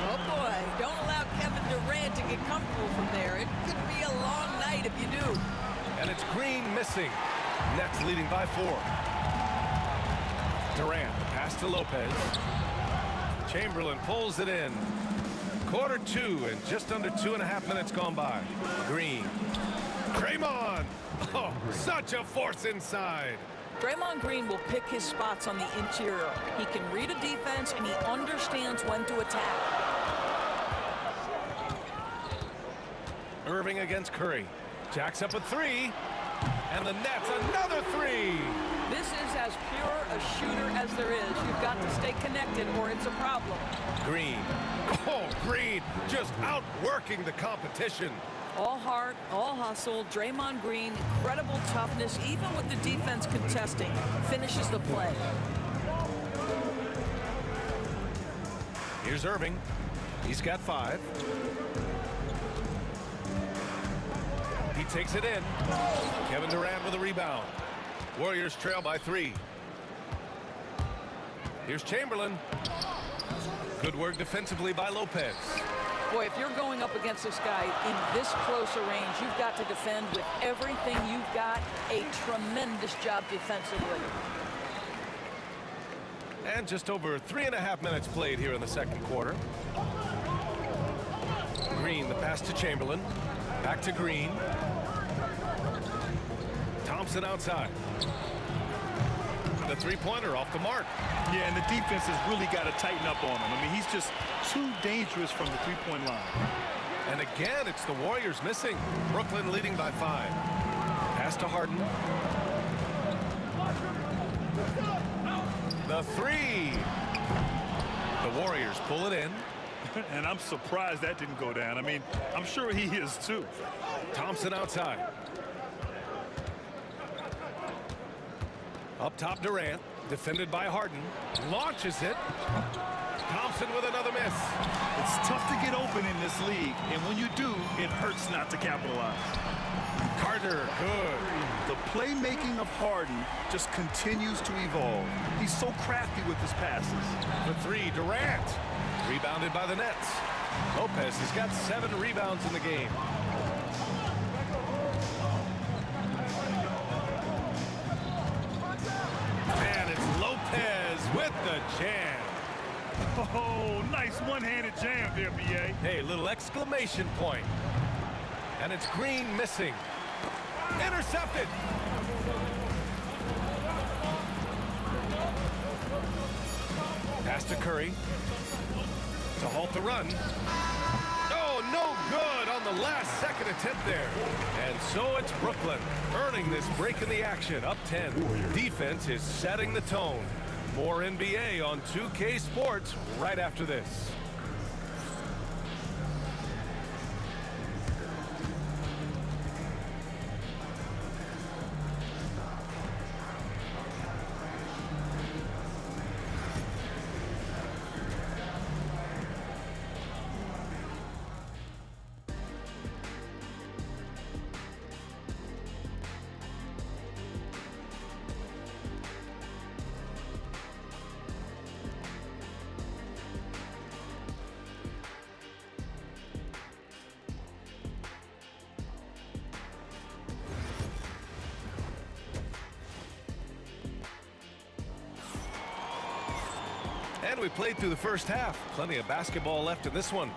Oh boy, don't allow Kevin Durant to get comfortable from there. It could be a long night if you do. And it's Green missing. Nets leading by 4. Durant, pass to Lopez. Chamberlain pulls it in. Quarter 2 and just under 2.5 minutes gone by. Green. Draymond. Oh, such a force inside. Draymond Green will pick his spots on the interior. He can read a defense and he understands when to attack. Irving against Curry. Jacks up a 3. And the Nets another 3. This is as pure a shooter as there is. You've got to stay connected or it's a problem. Green. Oh, Green just outworking the competition. All heart, all hustle. Draymond Green, incredible toughness, even with the defense contesting, finishes the play. Here's Irving. He's got 5. He takes it in. Kevin Durant with a rebound. Warriors trail by 3. Here's Chamberlain. Good work defensively by Lopez. Boy, if you're going up against this guy in this close a range, you've got to defend with everything you've got. A tremendous job defensively. And just over 3.5 minutes played here in the second quarter. Green, the pass to Chamberlain. Back to Green. Thompson outside. The three-pointer off the mark. Yeah, and the defense has really got to tighten up on him. I mean, he's just too dangerous from the three-point line. And again, it's the Warriors missing. Brooklyn leading by 5. Pass to Harden. The 3. The Warriors pull it in. And I'm surprised that didn't go down. I mean, I'm sure he is too. Thompson outside. Up top, Durant, defended by Harden, launches it. Thompson with another miss. It's tough to get open in this league, and when you do, it hurts not to capitalize. Carter, good. The playmaking of Harden just continues to evolve. He's so crafty with his passes. The 3, Durant, rebounded by the Nets. Lopez has got 7 rebounds in the game. And it's Lopez with the jam. Oh, nice one-handed jam there, B.A. Hey, little exclamation point. And it's Green missing. Intercepted. Pass to Curry to halt the run. Oh, no good on the last second attempt there. And so it's Brooklyn earning this break in the action, up 10. Defense is setting the tone. More NBA on 2K Sports right after this. And we played through the first half. Plenty of basketball left in this one.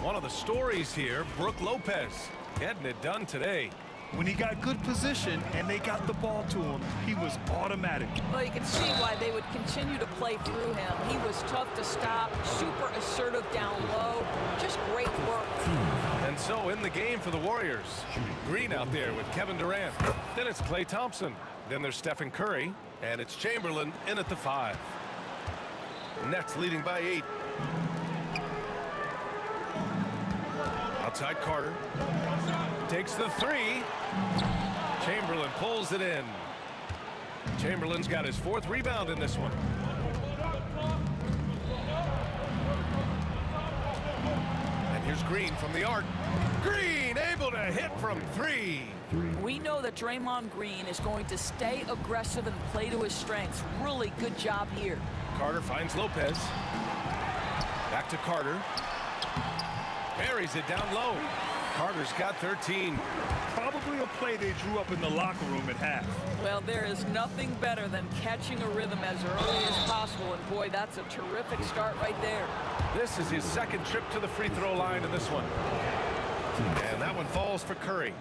One of the stories here, Brook Lopez, getting it done today. When he got good position and they got the ball to him, he was automatic. Well, you can see why they would continue to play through him. He was tough to stop, super assertive down low. Just great work. And so in the game for the Warriors, Green out there with Kevin Durant. Then it's Klay Thompson. Then there's Stephen Curry. And it's Chamberlain in at the 5. Nets leading by 8. Outside Carter. Takes the 3. Chamberlain pulls it in. Chamberlain's got his 4th rebound in this one. And here's Green from the arc. Green able to hit from 3. We know that Draymond Green is going to stay aggressive and play to his strengths. Really good job here. Carter finds Lopez. to Carter. Buries it down low. Carter's got 13. Probably a play they drew up in the locker room at half. Well, there is nothing better than catching a rhythm as early as possible, and boy, that's a terrific start right there. This is his second trip to the free throw line in this one. And that one falls for Curry.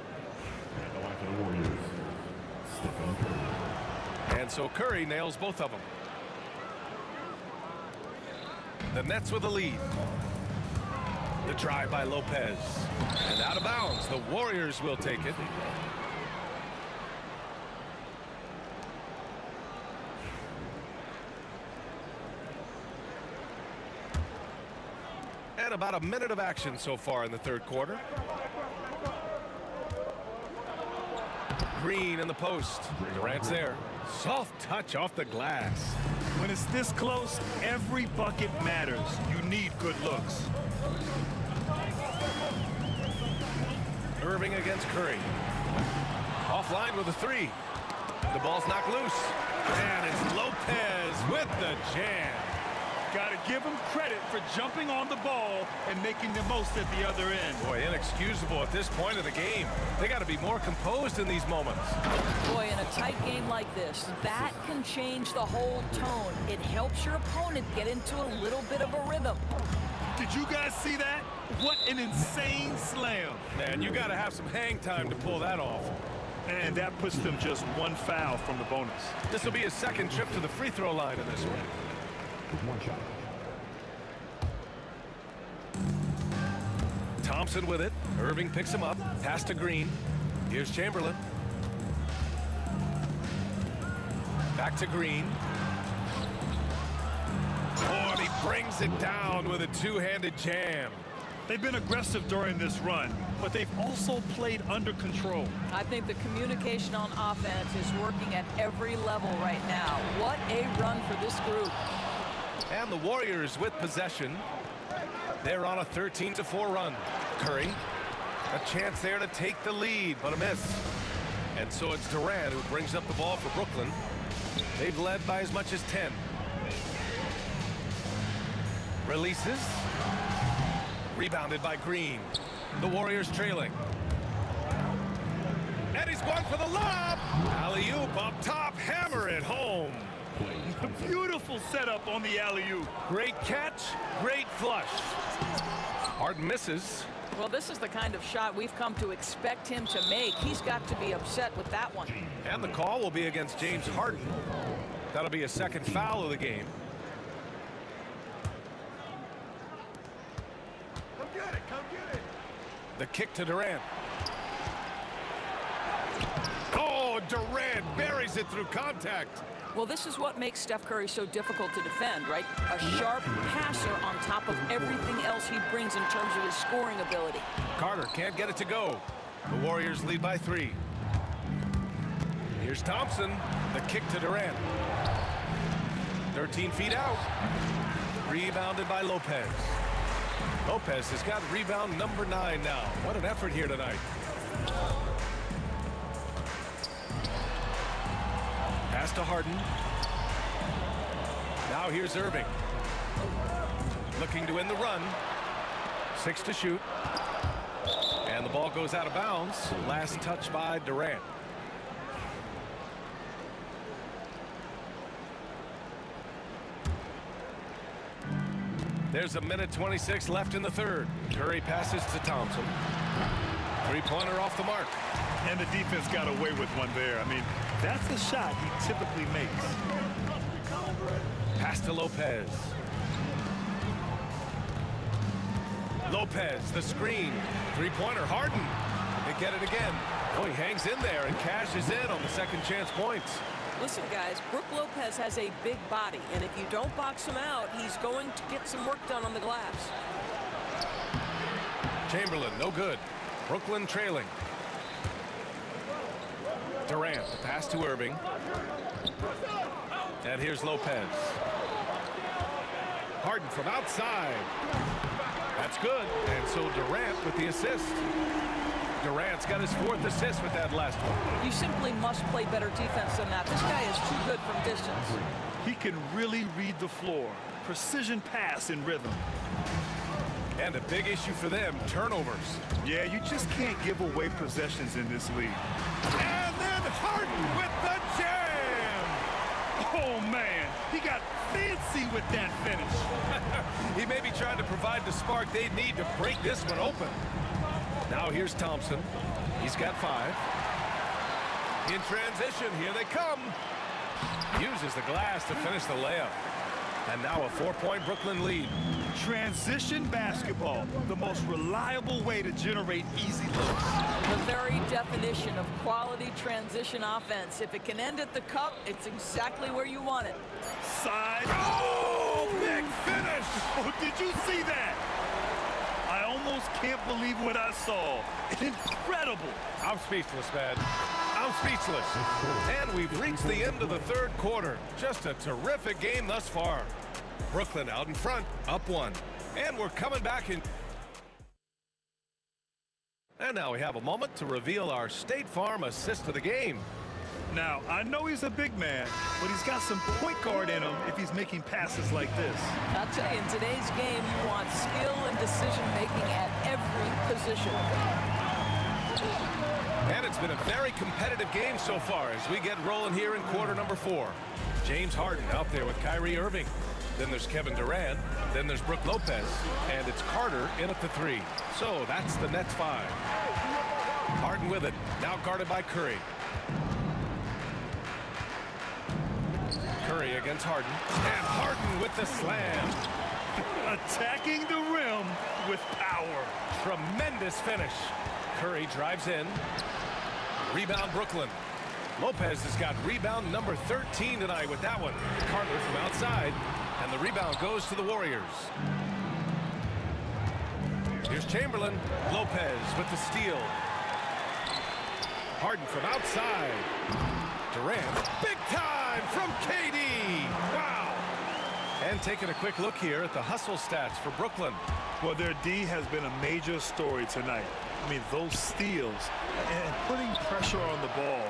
And so Curry nails both of them. The Nets with a lead. The try by Lopez. And out of bounds. The Warriors will take it. And about a minute of action so far in the third quarter. Green in the post. Durant's there. Soft touch off the glass. When it's this close, every bucket matters. You need good looks. Irving against Curry. Offline with a three. The ball's knocked loose. And it's Lopez with the jam. Got to give him credit for jumping on the ball and making the most at the other end. Boy, inexcusable at this point of the game. They got to be more composed in these moments. Boy, in a tight game like this, that can change the whole tone. It helps your opponent get into a little bit of a rhythm. Did you guys see that? What an insane slam. Man, you got to have some hang time to pull that off. And that puts them just one foul from the bonus. This will be his second trip to the free throw line in this one. One shot. Thompson with it. Irving picks him up. Pass to Green. Here's Chamberlain. Back to Green. Oh, and he brings it down with a two-handed jam. They've been aggressive during this run, but they've also played under control. I think the communication on offense is working at every level right now. What a run for this group. And the Warriors with possession. They're on a 13-4 run. Curry, a chance there to take the lead, but a miss. And so it's Durant who brings up the ball for Brooklyn. They've led by as much as 10. Releases. Rebounded by Green. The Warriors trailing. And he's going for the lob. Alley-oop up top. Hammer it home. Beautiful setup on the alley-oop. Great catch. Great flush. Harden misses. Well, this is the kind of shot we've come to expect him to make. He's got to be upset with that one. And the call will be against James Harden. That'll be a second foul of the game. Come get it, come get it. The kick to Durant. Oh, Durant buries it through contact. Well, this is what makes Steph Curry so difficult to defend, right? A sharp passer on top of everything else he brings in terms of his scoring ability. Carter can't get it to go. The Warriors lead by 3. Here's Thompson. The kick to Durant. 13 feet out. Rebounded by Lopez. Lopez has got rebound number 9 now. What an effort here tonight. Pass to Harden. Now here's Irving. Looking to win the run. 6 to shoot. And the ball goes out of bounds. Last touch by Durant. There's a minute 26 left in the third. Curry passes to Thompson. Three-pointer off the mark. And the defense got away with one there. I mean, that's the shot he typically makes. Pass to Lopez. Lopez, the screen. Three-pointer, Harden. They get it again. Oh, he hangs in there and cashes in on the second chance points. Listen, guys, Brook Lopez has a big body, and if you don't box him out, he's going to get some work done on the glass. Chamberlain, no good. Brooklyn trailing. Durant, the pass to Irving. And here's Lopez. Harden from outside. That's good. And so Durant with the assist. Durant's got his 4th assist with that last one. You simply must play better defense than that. This guy is too good from distance. He can really read the floor. Precision pass in rhythm. And a big issue for them, turnovers. Yeah, you just can't give away possessions in this league. And then Harden with the jam! Oh, man, he got fancy with that finish. He may be trying to provide the spark they need to break this one open. Now here's Thompson. He's got 5. In transition, here they come. Uses the glass to finish the layup. And now a 4-point Brooklyn lead. Transition basketball, the most reliable way to generate easy looks. The very definition of quality transition offense. If it can end at the cup, it's exactly where you want it. Side. Oh, big finish. Oh, did you see that? I almost can't believe what I saw. Incredible. I'm speechless, man. I'm speechless. And we've reached the end of the third quarter. Just a terrific game thus far. Brooklyn out in front, up 1. And we're coming back in. And now we have a moment to reveal our State Farm assist of the game. Now, I know he's a big man, but he's got some point guard in him if he's making passes like this. I'll tell you, in today's game, you want skill and decision-making at every position. And it's been a very competitive game so far as we get rolling here in quarter number 4. James Harden out there with Kyrie Irving. Then there's Kevin Durant. Then there's Brook Lopez. And it's Carter in at the 3. So that's the Nets 5. Harden with it. Now guarded by Curry. Curry against Harden. And Harden with the slam. Attacking the rim with power. Tremendous finish. Curry drives in. Rebound Brooklyn. Lopez has got rebound number 13 tonight with that one. Carter from outside. And the rebound goes to the Warriors. Here's Chamberlain. Lopez with the steal. Harden from outside. Durant. Big time from KD. Wow. And taking a quick look here at the hustle stats for Brooklyn. Well, their D has been a major story tonight. I mean, those steals and putting pressure on the ball,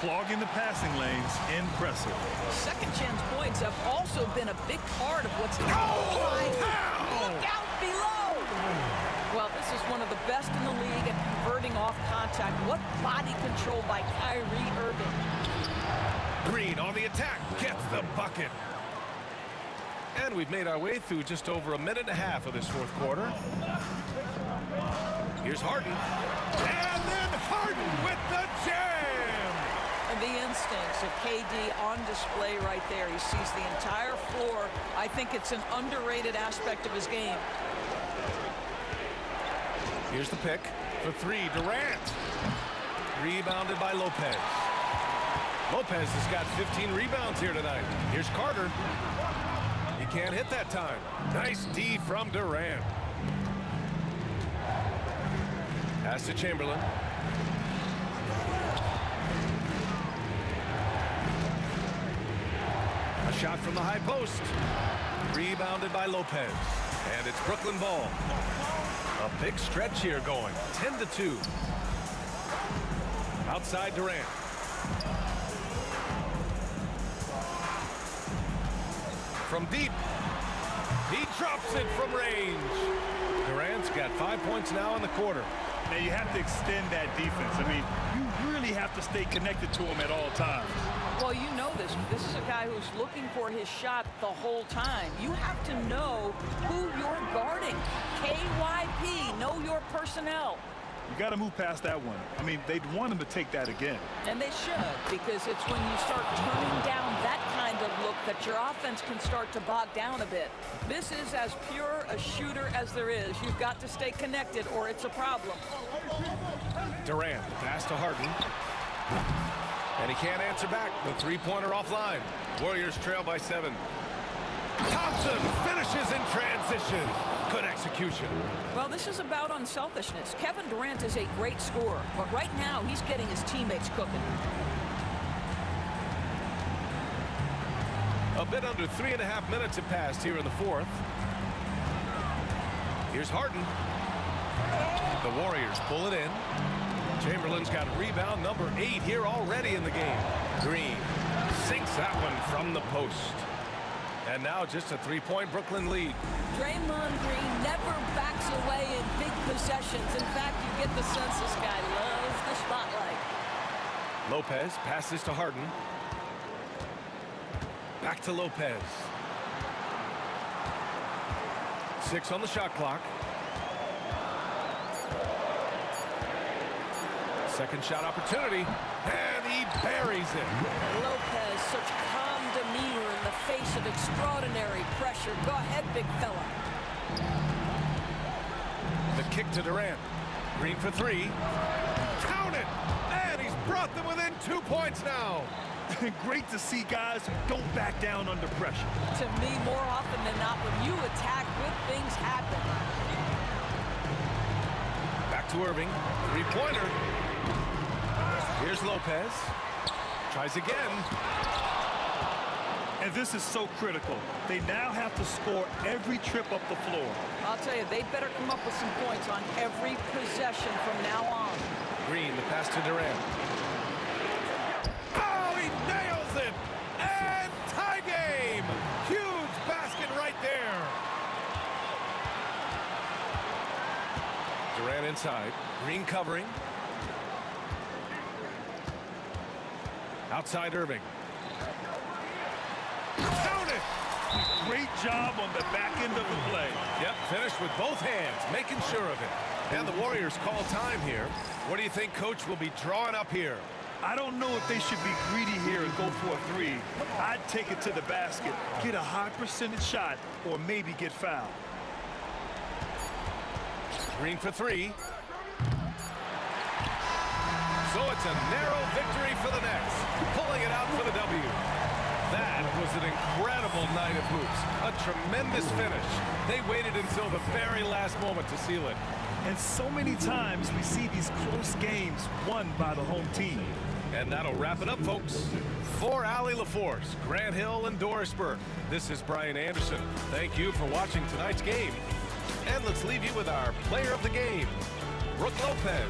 clogging the passing lanes, impressive. Second chance points have also been a big part of what's happening. Look out below! Well, this is one of the best in the league at converting off contact. What body control by Kyrie Irving. Green on the attack, gets the bucket. And we've made our way through just over a minute and a half of this fourth quarter. Here's Harden. And then Harden with the jam! And the instincts of KD on display right there. He sees the entire floor. I think it's an underrated aspect of his game. Here's the pick for 3, Durant. Rebounded by Lopez. Lopez has got 15 rebounds here tonight. Here's Carter. He can't hit that time. Nice D from Durant. Pass to Chamberlain. A shot from the high post. Rebounded by Lopez. And it's Brooklyn ball. A big stretch here going. 10-2. Outside Durant. From deep. He drops it from range. Durant's got 5 points now in the quarter. Now, you have to extend that defense. I mean, you really have to stay connected to him at all times. Well, you know this. This is a guy who's looking for his shot the whole time. You have to know who you're guarding. KYP, know your personnel. You got to move past that one. I mean, they'd want him to take that again. And they should, because it's when you start turning down that kind of look that your offense can start to bog down a bit. This is as pure a shooter as there is. You've got to stay connected or it's a problem. Durant, pass to Harden. And he can't answer back. The three-pointer offline. Warriors trail by 7. Thompson finishes in transition. Good execution. Well, this is about unselfishness. Kevin Durant is a great scorer, but right now he's getting his teammates cooking. A bit under 3.5 minutes have passed here in the fourth. Here's Harden. The Warriors pull it in. Chamberlain's got rebound number 8 here already in the game. Green sinks that one from the post. And now just a 3-point Brooklyn lead. Draymond Green never backs possessions. In fact, you get the sense this guy loves the spotlight. Lopez passes to Harden. Back to Lopez. 6 on the shot clock. Second shot opportunity, and he buries it. Lopez, such calm demeanor in the face of extraordinary pressure. Go ahead, big fella. The kick to Durant. Green for 3. Count it! And he's brought them within 2 points now. Great to see guys who don't back down under pressure. To me, more often than not, when you attack, good things happen. Back to Irving. 3-pointer. Here's Lopez. Tries again. And this is so critical. They now have to score every trip up the floor. I'll tell you, they better come up with some points on every possession from now on. Green, the pass to Durant. Oh, he nails it! And tie game! Huge basket right there. Durant inside. Green covering. Outside Irving. Count it! Great job on the back end of the play. Yep, finished with both hands, making sure of it. And the Warriors call time here. What do you think Coach will be drawing up here? I don't know if they should be greedy here and go for a 3. I'd take it to the basket, get a high percentage shot, or maybe get fouled. Green for 3. So it's a narrow victory for the Nets, pulling it out for the W. That was an incredible night of hoops. A tremendous finish. They waited until the very last moment to seal it. And so many times we see these close games won by the home team. And that'll wrap it up, folks. For Allie LaForce, Grant Hill, and Doris Burke, this is Brian Anderson. Thank you for watching tonight's game. And let's leave you with our player of the game, Brooke Lopez.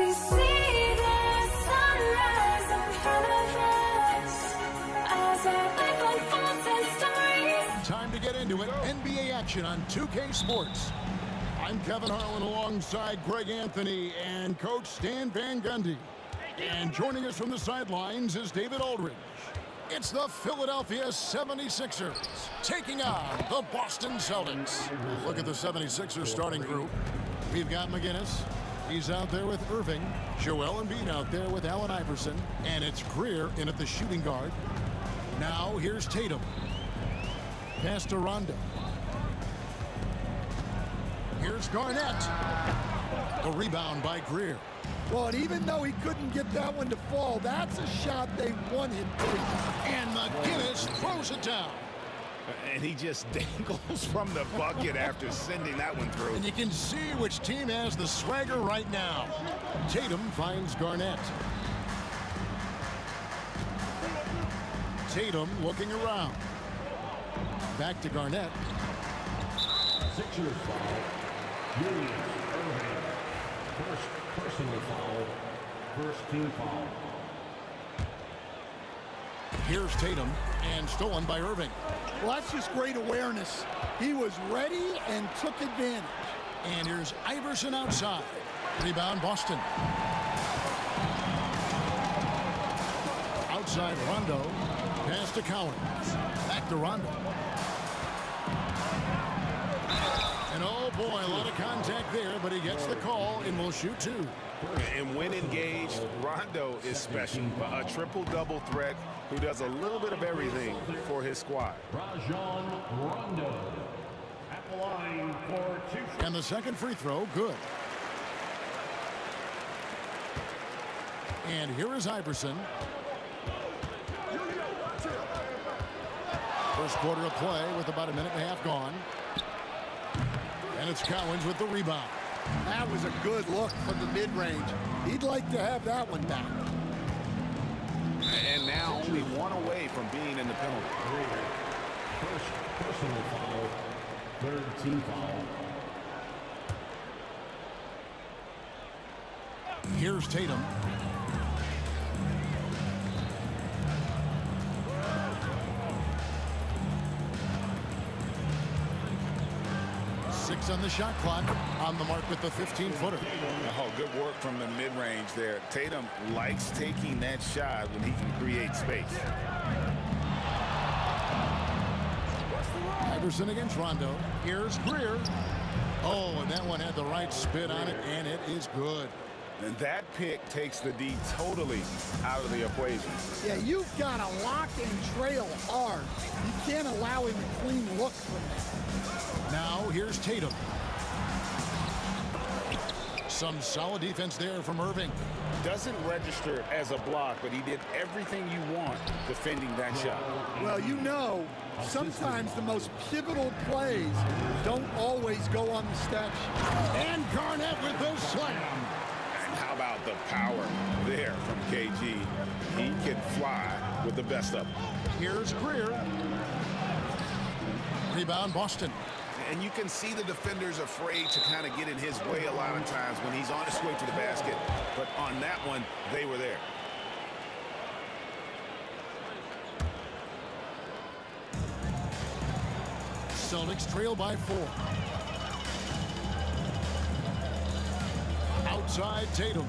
we see the sunrise ahead of us as our life unfolds in stories. Time to get into it. NBA action on 2K Sports. I'm Kevin Harlan alongside Greg Anthony and Coach Stan Van Gundy. And joining us from the sidelines is David Aldridge. It's the Philadelphia 76ers taking on the Boston Celtics. Look at the 76ers starting group. We've got McGinnis. He's out there with Irving. Joel Embiid out there with Allen Iverson. And it's Greer in at the shooting guard. Now here's Tatum. Pass to Rondo. Here's Garnett. The rebound by Greer. Well, and even though he couldn't get that one to fall, that's a shot they wanted. And McGinnis throws it down. And he just dangles from the bucket after sending that one through. And you can see which team has the swagger right now. Tatum finds Garnett. Tatum looking around. Back to Garnett. Sixers foul. Julius Irving. First personal foul. First team foul. Here's Tatum, and stolen by Irving. Well, that's just great awareness. He was ready and took advantage. And here's Iverson outside. Rebound Boston. Outside Rondo. Pass to Collins. Back to Rondo. And oh boy, a lot of contact there, but he gets the call and will shoot two. And when engaged, Rondo is special. A triple-double threat who does a little bit of everything for his squad. Rajon Rondo at the line for two. And the second free throw, good. And here is Iverson. First quarter of play with about a minute and a half gone. And it's Collins with the rebound. That was a good look from the mid-range. He'd like to have that one back. And now only one away from being in the penalty. First personal foul. Third team foul. Here's Tatum. Six on the shot clock. On the mark with the 15-footer. Oh, good work from the mid-range there. Tatum likes taking that shot when he can create space. Iverson against Rondo. Here's Greer. Oh, and that one had the right spin on it, and it is good. And that pick takes the D totally out of the equation. Yeah, you've got to lock and trail hard. You can't allow him a clean look from that. Now here's Tatum. Some solid defense there from Irving. Doesn't register as a block, but he did everything you want defending that shot. Well, you know, sometimes the most pivotal plays don't always go on the stat sheet. And Garnett with the slam. And how about the power there from KG? He can fly with the best of them. Here's Greer. Rebound Boston. And you can see the defenders afraid to kind of get in his way a lot of times when he's on his way to the basket. But on that one, they were there. Celtics trail by 4. Outside Tatum.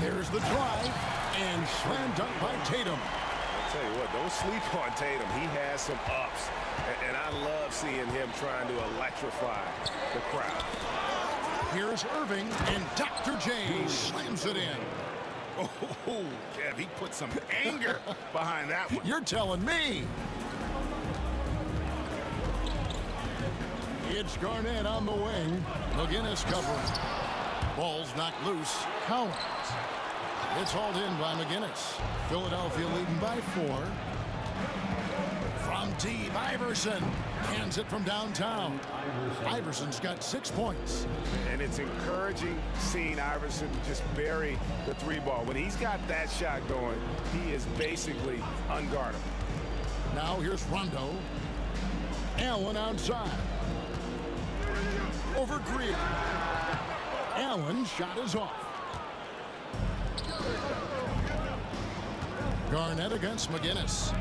There's the drive. And slam dunk by Tatum. I'll tell you what, don't sleep on Tatum. He has some ups. And I love seeing him trying to electrify the crowd. Here's Irving, and Dr. J slams it in. Oh, Kev, he put some anger behind that one. You're telling me. It's Garnett on the wing. McGinnis covering. Ball's knocked loose. Collins. It's hauled in by McGinnis. Philadelphia leading by 4. From deep, Iverson hands it from downtown. Iverson's got 6 points. And it's encouraging seeing Iverson just bury the 3-ball. When he's got that shot going, he is basically unguardable. Now here's Rondo. Allen outside. Over Greer. Allen's shot is off. Garnett against McGinnis.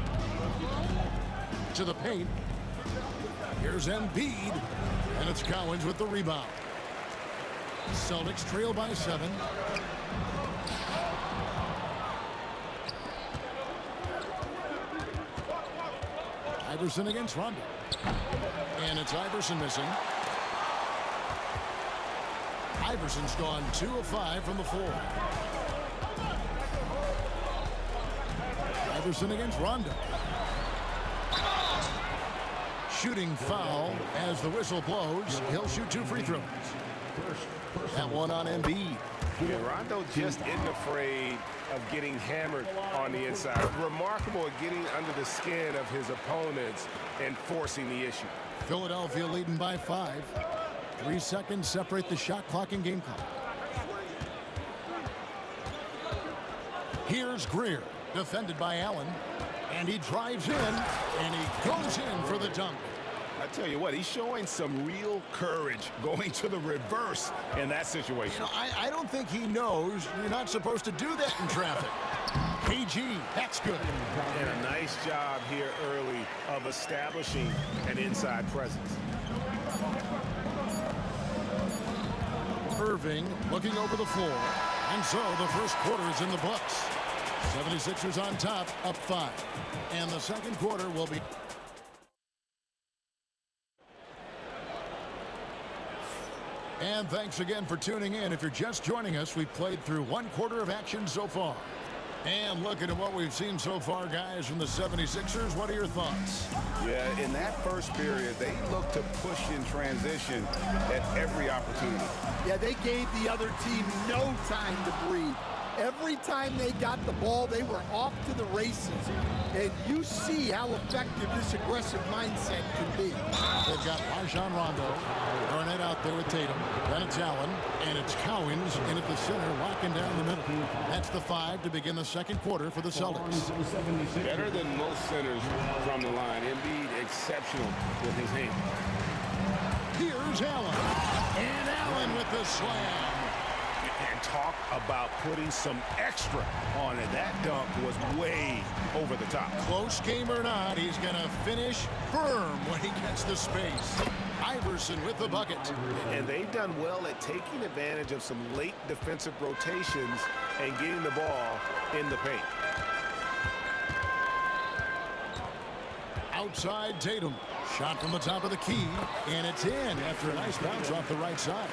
To the paint. Here's Embiid. And it's Cowens with the rebound. Celtics trail by 7. Iverson against Rondo. And it's Iverson missing. Iverson's gone 2 of 5 from the floor. Iverson against Rondo. Shooting foul as the whistle blows. He'll shoot 2 free throws. That one on Embiid. Yeah, Rondo just isn't afraid of getting hammered on the inside. Remarkable at getting under the skin of his opponents and forcing the issue. Philadelphia leading by 5. 3 seconds separate the shot clock and game clock. Here's Greer, defended by Allen. And he drives in, and he goes in for the dunk. I tell you what, he's showing some real courage going to the reverse in that situation. You know, I don't think he knows you're not supposed to do that in traffic. KG, that's good. And a nice job here early of establishing an inside presence. Irving looking over the floor. And so the first quarter is in the books. 76ers on top, up 5. And the second quarter will be... And thanks again for tuning in. If you're just joining us, we've played through 1 quarter of action so far. And looking at what we've seen so far, guys, from the 76ers, what are your thoughts? Yeah, in that first period, they looked to push in transition at every opportunity. Yeah, they gave the other team no time to breathe. Every time they got the ball, they were off to the races. And you see how effective this aggressive mindset can be. They've got Rajon Rondo. Garnett out there with Tatum. Then it's Allen. And it's Cowens in at the center, locking down the middle. That's the 5 to begin the second quarter for the Celtics. Better than most centers from the line. Embiid exceptional with his hand. Here's Allen. And Allen with the slam. And talk about putting some extra on it. That dunk was way over the top. Close game or not, he's going to finish firm when he gets the space. Iverson with the bucket. And they've done well at taking advantage of some late defensive rotations and getting the ball in the paint. Outside Tatum. Shot from the top of the key. And it's in after a nice bounce off the right side.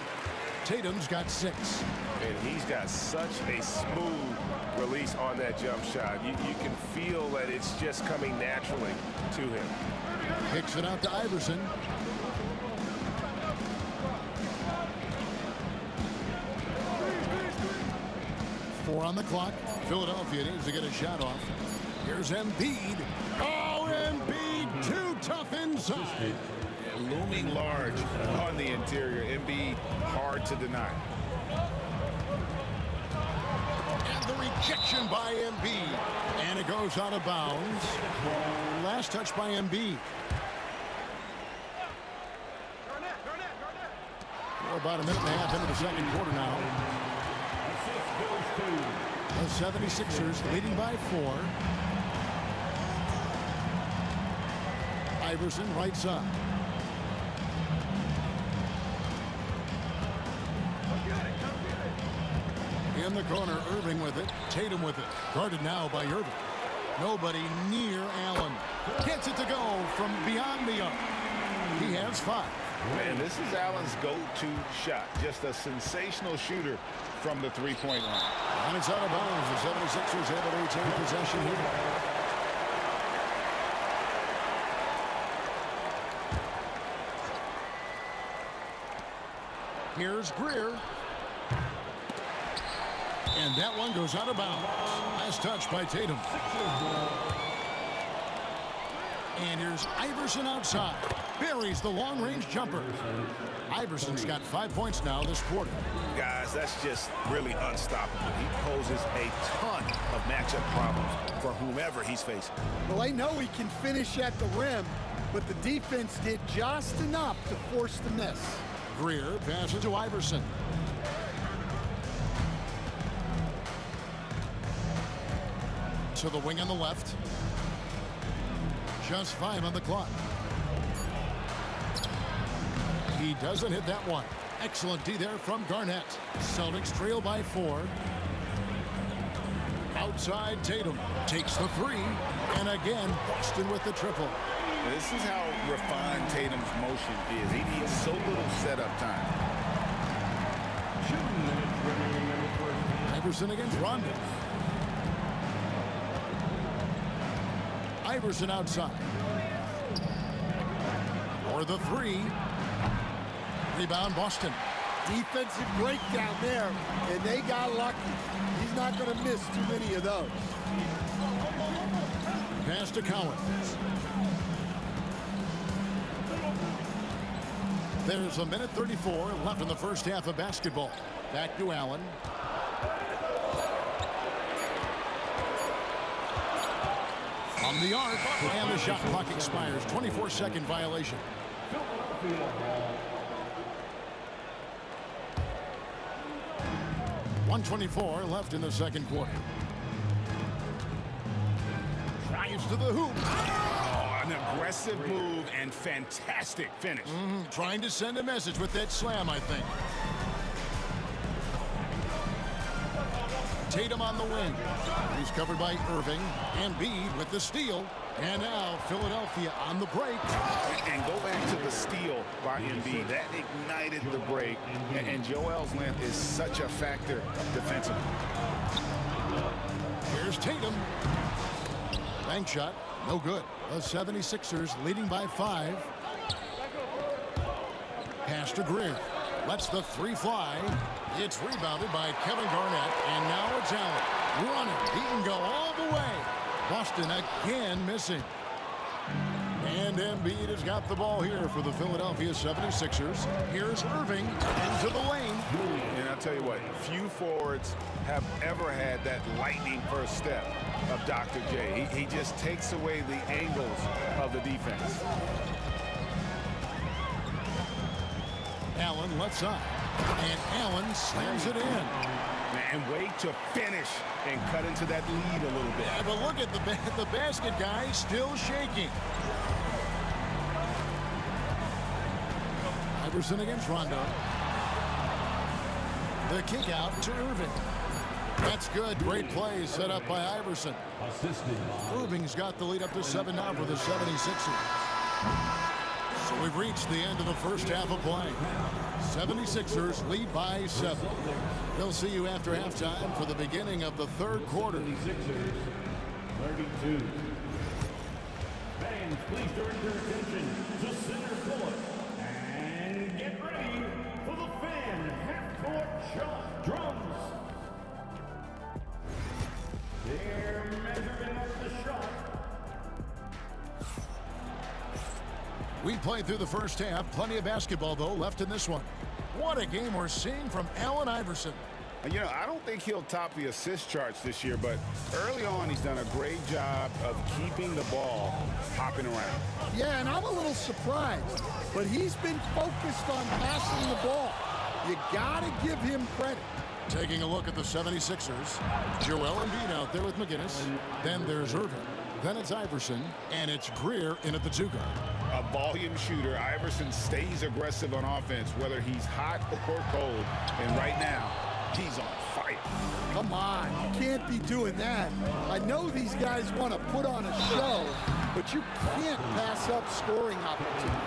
Tatum's got 6. And he's got such a smooth release on that jump shot. You can feel that it's just coming naturally to him. Kicks it out to Iverson. Four on the clock. Philadelphia needs to get a shot off. Here's Embiid. Oh, Embiid, too tough inside. Looming large on the interior. Embiid, hard to deny. And the rejection by Embiid. And it goes out of bounds. Last touch by Embiid. We're about a minute and a half into the second quarter now. The 76ers leading by 4. Iverson right side. In the corner, Irving with it. Tatum with it. Guarded now by Irving. Nobody near Allen. Gets it to go from beyond the arc. He has 5. Man, this is Allen's go-to shot. Just a sensational shooter from the three-point line. And it's out of bounds. The 76ers able to retain possession here. Here's Greer. And that one goes out of bounds. Last touch by Tatum. And here's Iverson outside. Buries the long-range jumper. Iverson's got 5 points now this quarter. Guys, that's just really unstoppable. He poses a ton of matchup problems for whomever he's facing. Well, I know he can finish at the rim, but the defense did just enough to force the miss. Greer passes to Iverson. to the wing on the left. Just 5 on the clock. He doesn't hit that one. Excellent D there from Garnett. Celtics trail by 4. Outside Tatum takes the 3. And again, Boston with the triple. This is how refined Tatum's motion is. He needs so little setup time. Iverson against Rondo. Iverson outside. For the 3. Rebound Boston. Defensive breakdown there, and they got lucky. He's not going to miss too many of those. Pass to Collins. There's a minute 34 left in the first half of basketball. Back to Allen. On the arc, and the shot clock expires. 24-second violation. 1:24 left in the second quarter. Drives to the hoop. Oh, an aggressive move and fantastic finish. Trying to send a message with that slam, I think. Tatum on the wing. He's covered by Irving. Embiid with the steal. And now Philadelphia on the break. And go back to the steal by Embiid. That ignited the break. And Joel's length is such a factor defensively. Here's Tatum. Bank shot. No good. The 76ers leading by 5. Pass to Greer. Lets the 3 fly. It's rebounded by Kevin Garnett. And now it's Allen. Running. He can go all the way. Boston again missing. And Embiid has got the ball here for the Philadelphia 76ers. Here's Irving into the lane. And I'll tell you what, few forwards have ever had that lightning first step of Dr. J. He just takes away the angles of the defense. Allen left side. And Allen slams it in. And wait to finish and cut into that lead a little bit. Yeah, but look at the basket guy still shaking. Iverson against Rondo. The kick out to Irving. That's good. Great play set up by Iverson. Irving's got the lead up to 7 now for the 76ers. So we've reached the end of the first half of play. 76ers lead by 7. They'll see you after halftime for the beginning of the third quarter. 32. Fans, please direct your attention to center court and get ready for the fan half-court shot drums. They're measuring up the shot. We played through the first half. Plenty of basketball, though, left in this one. What a game we're seeing from Allen Iverson. You know, I don't think he'll top the assist charts this year, but early on he's done a great job of keeping the ball hopping around. Yeah, and I'm a little surprised, but he's been focused on passing the ball. You got to give him credit. Taking a look at the 76ers. Joel Embiid out there with McGinnis. Then there's Irving. Then it's Iverson. And it's Greer in at the 2-guard. A volume shooter, Iverson stays aggressive on offense, whether he's hot or cold. And right now, he's on fire. Come on, you can't be doing that. I know these guys want to put on a show, but you can't pass up scoring opportunity.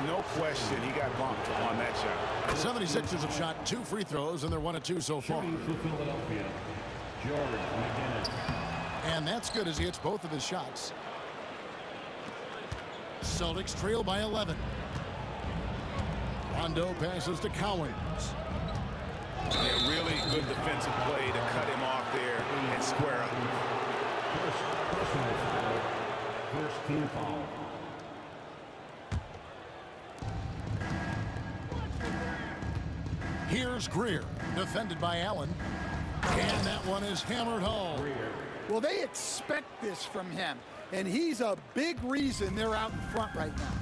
No question, he got bumped on that shot. The 76ers have shot 2 free throws, and they're 1 of 2 so far. And that's good as he hits both of his shots. Celtics trail by 11. Rondo passes to Collins. Yeah, really good defensive play to cut him off there and square up. First team foul. Here's Greer, defended by Allen. And that one is hammered home. Well, they expect this from him, and he's a big reason they're out in front right now.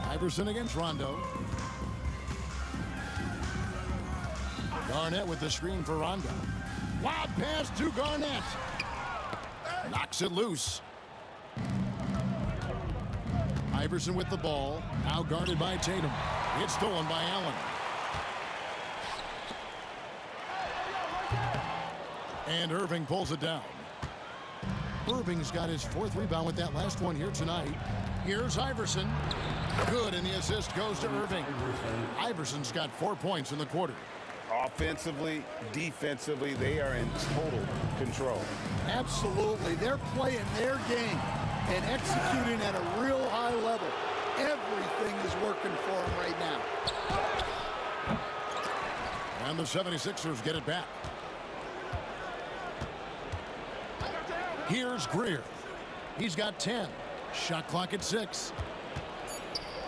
Iverson against Rondo. Garnett with the screen for Rondo. Lob pass to Garnett. Knocks it loose. Iverson with the ball. Now guarded by Tatum. It's stolen by Allen. And Irving pulls it down. Irving's got his 4th rebound with that last one here tonight. Here's Iverson. Good, and the assist goes to Irving. Iverson's got 4 points in the quarter. Offensively, defensively, they are in total control. Absolutely. They're playing their game and executing at a real high level. Everything is working for them right now. And the 76ers get it back. Here's Greer. He's got 10. Shot clock at 6.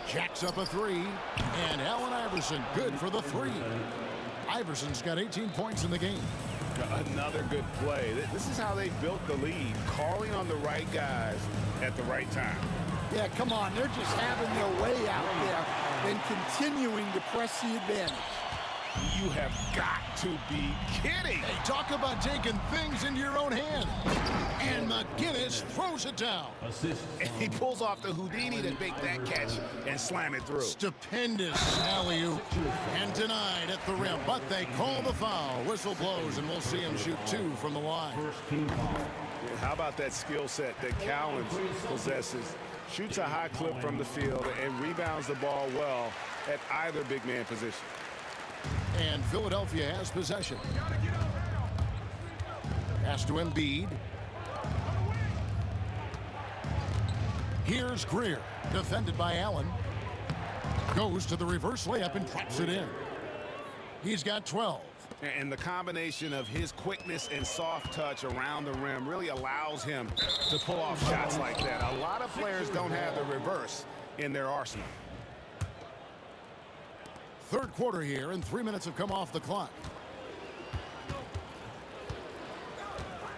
Jacks up a 3. And Allen Iverson good for the 3. Iverson's got 18 points in the game. Another good play. This is how they built the lead, calling on the right guys at the right time. Yeah, come on. They're just having their way out there and continuing to press the advantage. You have got to be kidding. Hey, talk about taking things into your own hand. And McGinnis throws it down. And he pulls off the Houdini to make that catch and slam it through. Stupendous alley-oop. And denied at the rim, but they call the foul. Whistle blows, and we'll see him shoot 2 from the line. How about that skill set that Cowan possesses? Shoots a high clip from the field and rebounds the ball well at either big man position. And Philadelphia has possession. Pass to Embiid. Here's Greer, defended by Allen. Goes to the reverse layup and traps it in. He's got 12. And the combination of his quickness and soft touch around the rim really allows him to pull off shots like that. A lot of players don't have the reverse in their arsenal. Third quarter here, and 3 minutes have come off the clock.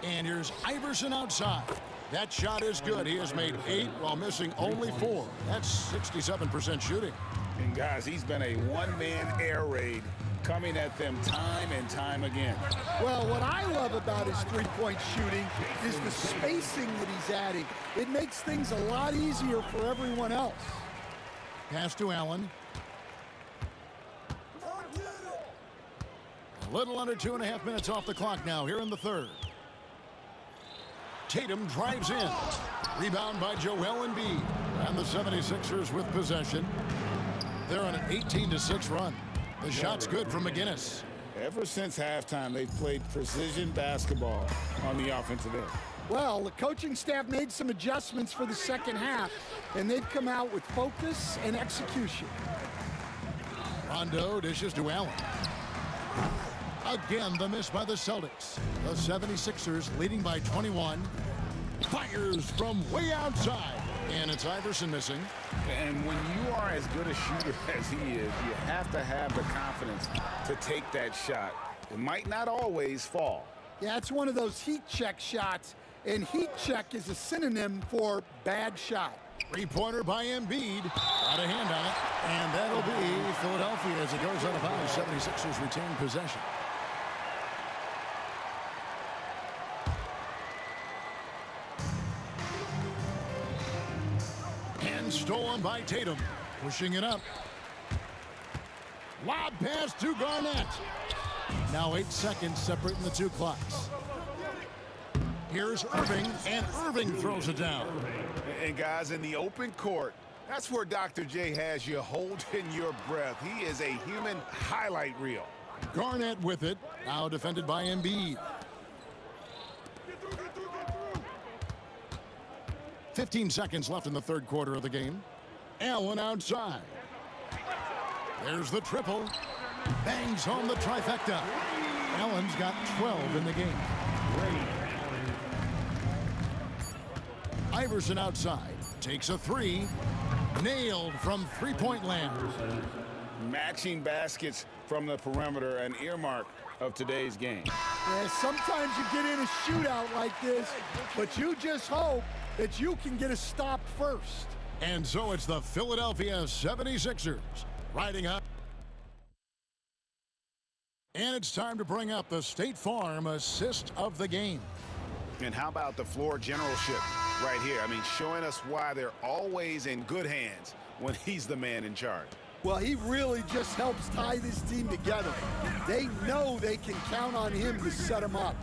And here's Iverson outside. That shot is good. He has made 8 while missing only 4. That's 67% shooting. And guys, he's been a one-man air raid coming at them time and time again. Well, what I love about his three-point shooting is the spacing that he's adding. It makes things a lot easier for everyone else. Pass to Allen. A little under 2.5 minutes off the clock now here in the third. Tatum drives in. Rebound by Joel Embiid. And the 76ers with possession. They're on an 18-6 run. The shot's good from McGinnis. Ever since halftime, they've played precision basketball on the offensive end. Well, the coaching staff made some adjustments for the second half, and they've come out with focus and execution. Rondo dishes to Allen. Again, the miss by the Celtics. The 76ers leading by 21. Fires from way outside. And it's Iverson missing. And when you are as good a shooter as he is, you have to have the confidence to take that shot. It might not always fall. Yeah, it's one of those heat check shots, and heat check is a synonym for bad shot. Three-pointer by Embiid. Got a hand on it. And that'll be Philadelphia as it goes out of bounds. 76ers retain possession. And stolen by Tatum. Pushing it up. Lob pass to Garnett. Now 8 seconds separating the two clocks. Here's Irving, and Irving throws it down. And guys, in the open court, that's where Dr. J has you holding your breath. He is a human highlight reel. Garnett with it, now defended by Embiid. 15 seconds left in the third quarter of the game. Allen outside. There's the triple. Bangs home the trifecta. Allen's got 12 in the game. Iverson outside. Takes a 3. Nailed from three-point land. Matching baskets from the perimeter, an earmark of today's game. Yeah, sometimes you get in a shootout like this, but you just hope that you can get a stop first. And so it's the Philadelphia 76ers riding up. And it's time to bring up the State Farm assist of the game. And how about the floor generalship right here? I mean, showing us why they're always in good hands when he's the man in charge. Well, he really just helps tie this team together. They know they can count on him to set them up.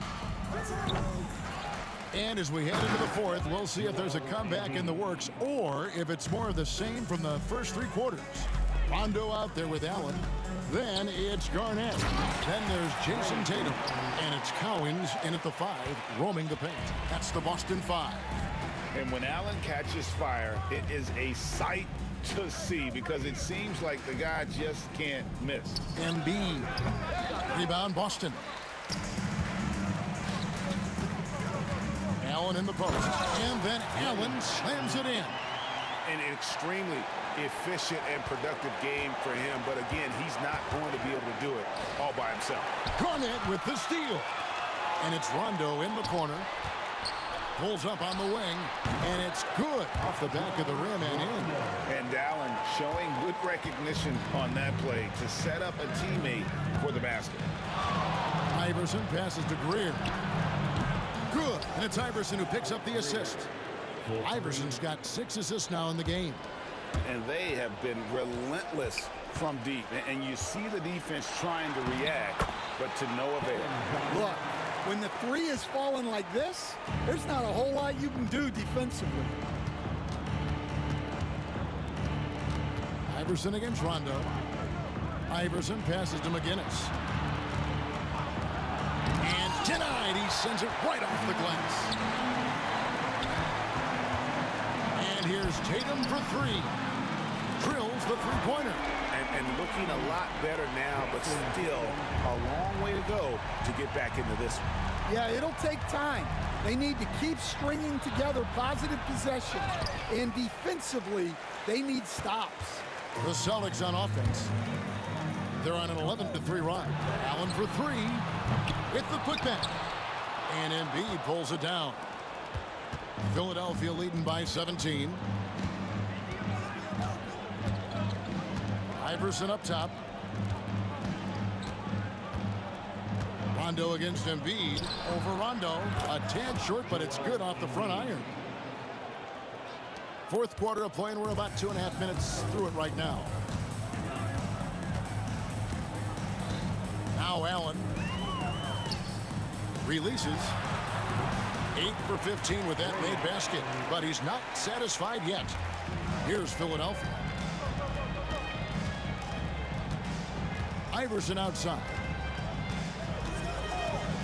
And as we head into the fourth, we'll see if there's a comeback in the works or if it's more of the same from the first three quarters. Rondo out there with Allen. Then it's Garnett. Then there's Jason Tatum. And it's Cowens in at the 5, roaming the paint. That's the Boston 5. And when Allen catches fire, it is a sight to see because it seems like the guy just can't miss. Embiid. Rebound Boston. Allen in the post. And then Allen slams it in. An extremely efficient and productive game for him. But again, he's not going to be able to do it all by himself. Garnett with the steal. And it's Rondo in the corner. Pulls up on the wing. And it's good off the back of the rim and in. And Allen showing good recognition on that play to set up a teammate for the basket. Iverson passes to Greer. Good. And it's Iverson who picks up the assist. Iverson's got 6 assists now in the game. And they have been relentless from deep. And you see the defense trying to react, but to no avail. Look, when the 3 is falling like this, there's not a whole lot you can do defensively. Iverson against Rondo. Iverson passes to McGinnis. And denied. He sends it right off the glass. And here's Tatum for 3. Drills the three-pointer. And looking a lot better now, but still a long way to go to get back into this one. Yeah, it'll take time. They need to keep stringing together positive possessions. And defensively, they need stops. The Celtics on offense. They're on an 11-3 run. Allen for 3. With the putback. And Embiid pulls it down. Philadelphia leading by 17. Iverson up top. Rondo against Embiid. Over Rondo. A tad short, but it's good off the front iron. Fourth quarter of play, and we're about 2.5 minutes through it right now. Now Allen releases. 8 for 15 with that made basket, but he's not satisfied yet. Here's Philadelphia. Iverson outside.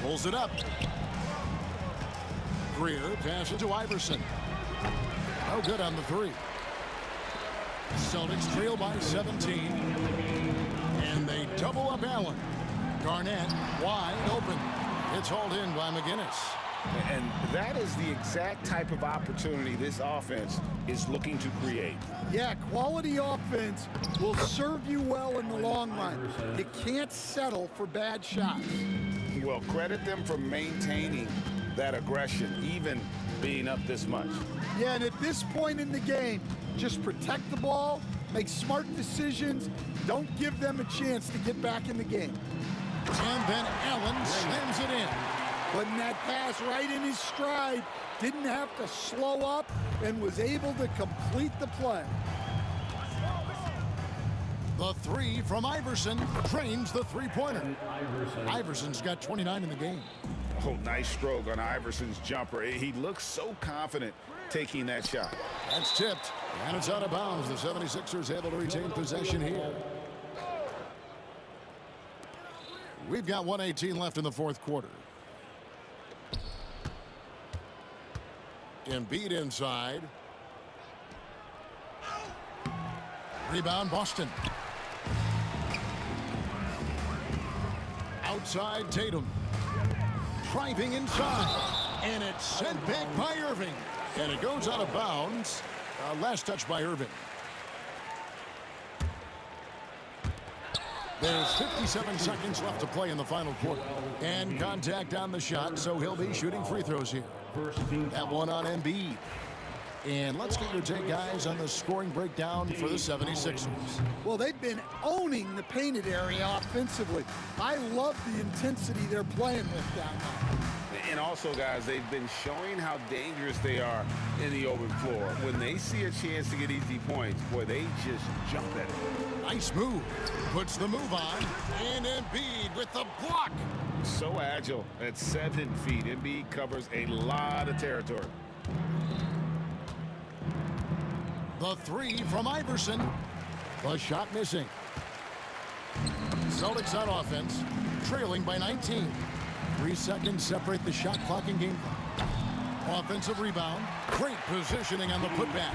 Pulls it up. Greer passes to Iverson. No good on the 3. Celtics trail by 17. And they double up Allen. Garnett wide open. It's hauled in by McGinnis. And that is the exact type of opportunity this offense is looking to create. Yeah, quality offense will serve you well in the long run. You can't settle for bad shots. Well, credit them for maintaining that aggression, even being up this much. Yeah, and at this point in the game, just protect the ball, make smart decisions, don't give them a chance to get back in the game. And then Allen slams it in. Putting that pass right in his stride, didn't have to slow up, and was able to complete the play. The 3 from Iverson trains the three-pointer. Iverson's got 29 in the game. Oh, nice stroke on Iverson's jumper. He looks so confident taking that shot. That's tipped, and it's out of bounds. The 76ers able to retain possession here. We've got 1:18 left in the fourth quarter. Embiid inside. Rebound Boston. Outside Tatum. Driving inside. And it's sent back by Irving. And it goes out of bounds. Last touch by Irving. There's 57 seconds left to play in the final quarter. And contact on the shot, so he'll be shooting free throws here. That one on Embiid. And let's get your take, guys, on the scoring breakdown for the 76ers. Well, they've been owning the painted area offensively. I love the intensity they're playing with down there. And also, guys, they've been showing how dangerous they are in the open floor. When they see a chance to get easy points, boy, they just jump at it. Nice move. Puts the move on. And Embiid with the block. So agile at 7 feet. Embiid covers a lot of territory. The three from Iverson. The shot missing. Celtics on offense, trailing by 19. 3 seconds separate the shot clock and game clock. Offensive rebound. Great positioning on the putback.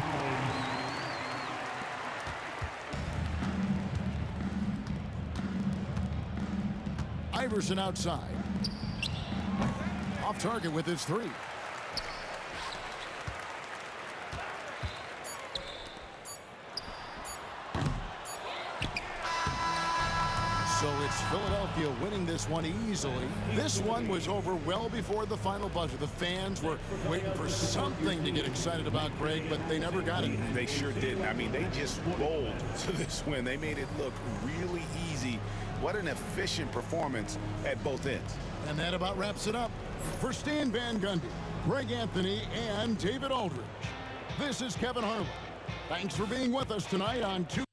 Iverson outside. Off target with his three. So it's Philadelphia winning this one easily. This one was over well before the final buzzer. The fans were waiting for something to get excited about, Greg, but they never got it. They sure didn't. I mean, they just rolled to this win. They made it look really easy. What an efficient performance at both ends. And that about wraps it up. For Stan Van Gundy, Greg Anthony, and David Aldridge, this is Kevin Harlan. Thanks for being with us tonight on 2.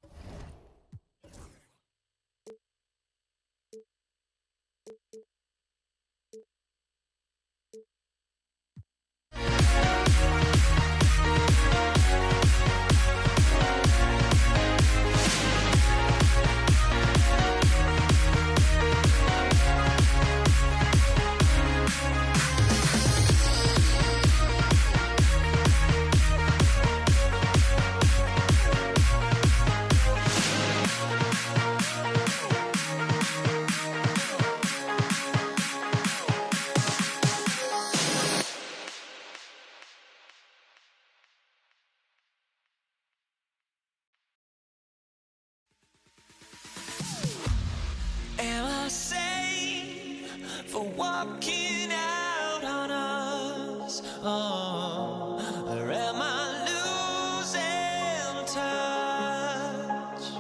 Am I safe for walking out on us? Oh, or am I losing touch?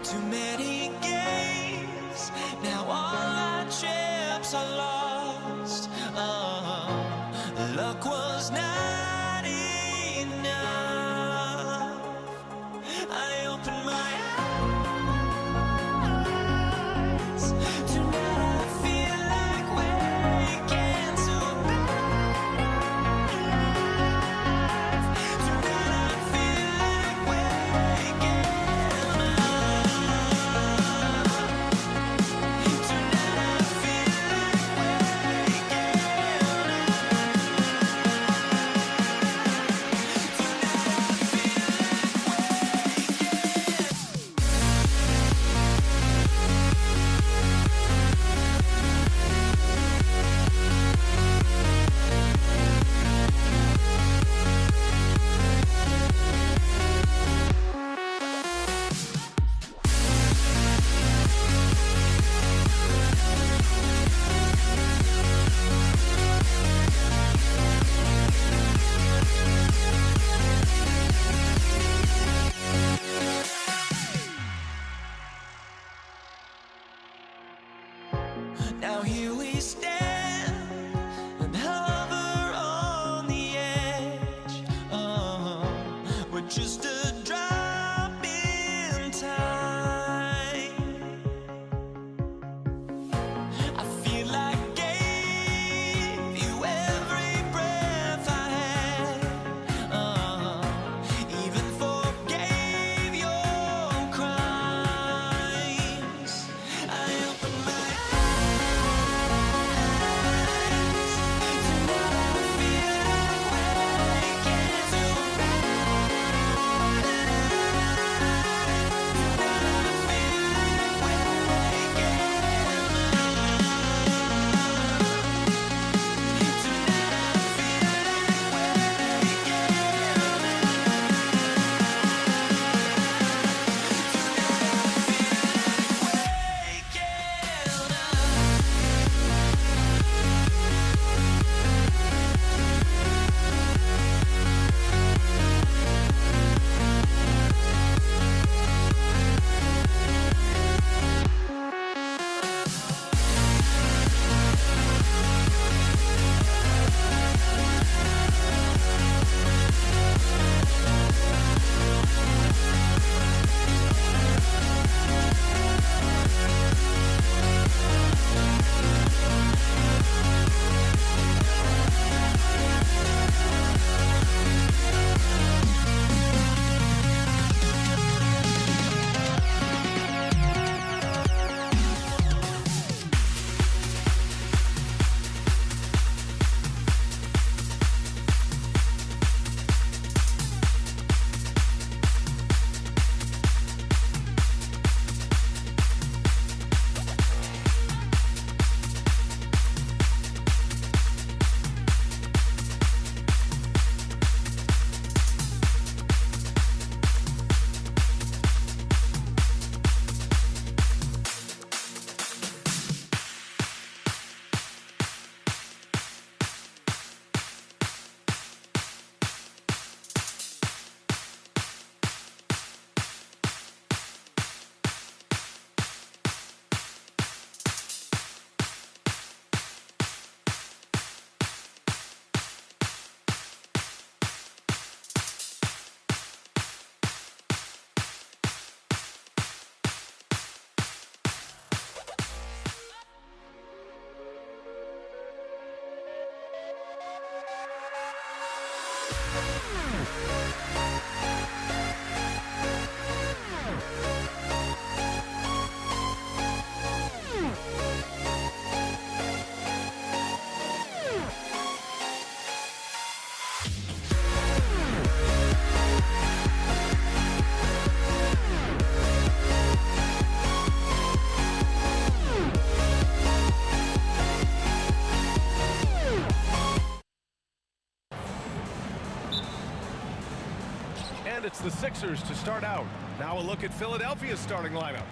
Too many games, now all our chips are lost. Oh, luck was not enough. I opened my eyes. Tonight And it's the Sixers to start out. Now a look at Philadelphia's starting lineup.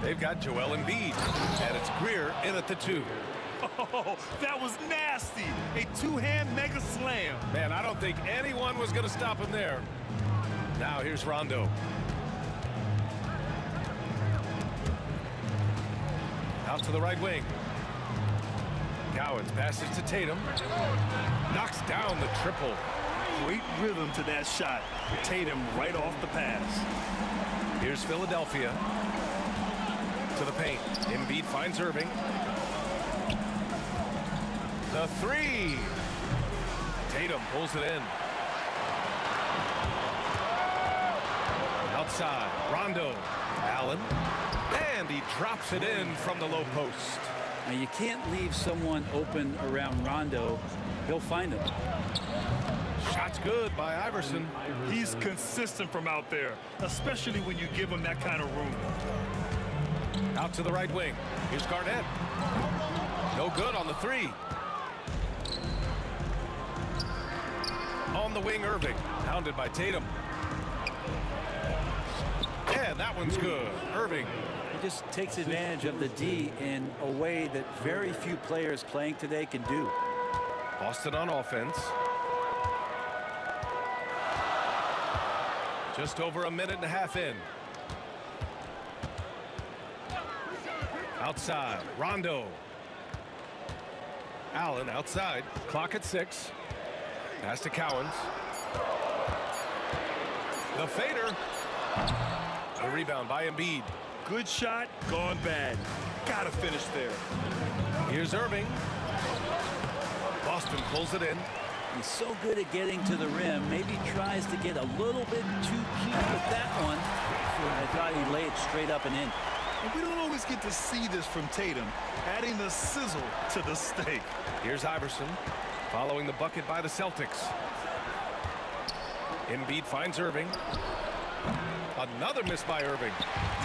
They've got Joel Embiid, and it's Greer in at the 2. Oh, that was nasty. A two-hand mega slam. Man, I don't think anyone was going to stop him there. Now here's Rondo. Out to the right wing. Cowens passes to Tatum. Knocks down the triple. Great rhythm to that shot. Tatum right off the pass. Here's Philadelphia. To the paint. Embiid finds Irving. The 3. Tatum pulls it in. Outside. Rondo. Allen. And he drops it in from the low post. Now you can't leave someone open around Rondo. He'll find him. Shot's good by Iverson. He's consistent from out there, especially when you give him that kind of room. Out to the right wing. Here's Garnett. No good on the 3. On the wing, Irving. Hounded by Tatum. And that one's good. Irving. He just takes advantage of the D in a way that very few players playing today can do. Boston on offense. Just over a minute and a half in. Outside. Rondo. Allen outside. Clock at 6. Pass to Cowens. The fader. A rebound by Embiid. Good shot, gone bad. Gotta finish there. Here's Irving. Boston pulls it in. He's so good at getting to the rim. Maybe tries to get a little bit too cute with that one. I thought he laid it straight up and in. And we don't always get to see this from Tatum, adding the sizzle to the steak. Here's Iverson, following the bucket by the Celtics. Embiid finds Irving. Another miss by Irving.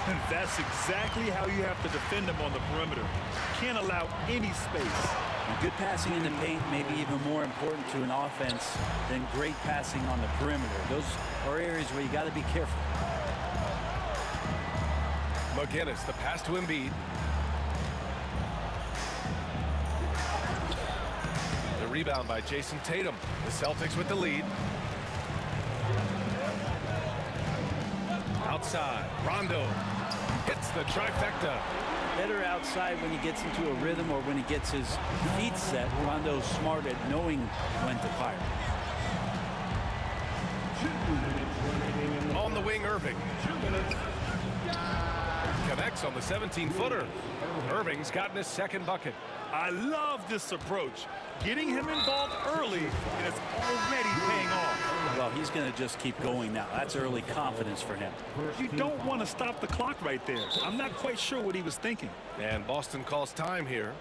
And that's exactly how you have to defend him on the perimeter. Can't allow any space. And good passing in the paint may be even more important to an offense than great passing on the perimeter. Those are areas where you got to be careful. McGinnis, the pass to Embiid. The rebound by Jason Tatum. The Celtics with the lead. Outside, Rondo hits the trifecta. Better outside when he gets into a rhythm or when he gets his feet set. Rondo's smart at knowing when to fire. On the wing, Irving. Connects on the 17-footer. Irving's gotten his second bucket. I love this approach. Getting him involved early, and it's already paying off. Well, he's going to just keep going now. That's early confidence for him. You don't want to stop the clock right there. I'm not quite sure what he was thinking. And Boston calls time here.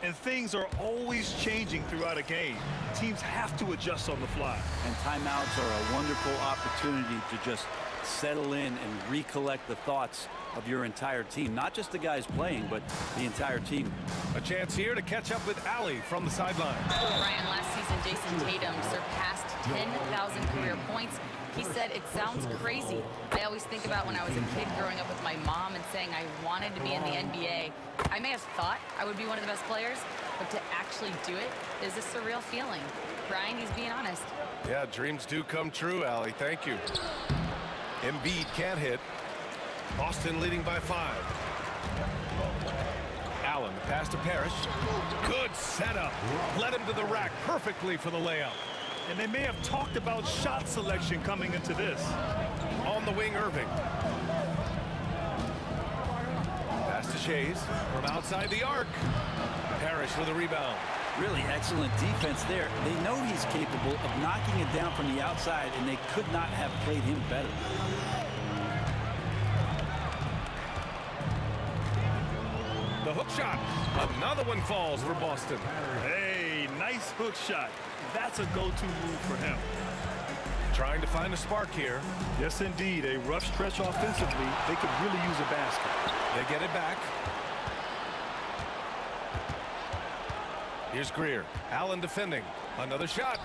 And things are always changing throughout a game. Teams have to adjust on the fly. And timeouts are a wonderful opportunity to just settle in and recollect the thoughts of your entire team. Not just the guys playing, but the entire team. A chance here to catch up with Allie from the sideline. Ryan, last season, Jason Tatum surpassed 10,000 career points. He said, it sounds crazy. I always think about when I was a kid growing up with my mom and saying I wanted to be in the NBA. I may have thought I would be one of the best players, but to actually do it is a surreal feeling. Brian, he's being honest. Yeah, dreams do come true, Allie. Thank you. Embiid can't hit. Boston leading by 5. Allen, pass to Parrish. Good setup. Led him to the rack perfectly for the layup. And they may have talked about shot selection coming into this. On the wing, Irving. Pass to Shays from outside the arc. Parrish with a rebound. Really excellent defense there. They know he's capable of knocking it down from the outside, and they could not have played him better. The hook shot. Another one falls for Boston. Hey, nice hook shot. That's a go-to move for him. Trying to find a spark here. Yes, indeed. A rough stretch offensively. They could really use a basket. They get it back. Here's Greer. Allen defending. Another shot.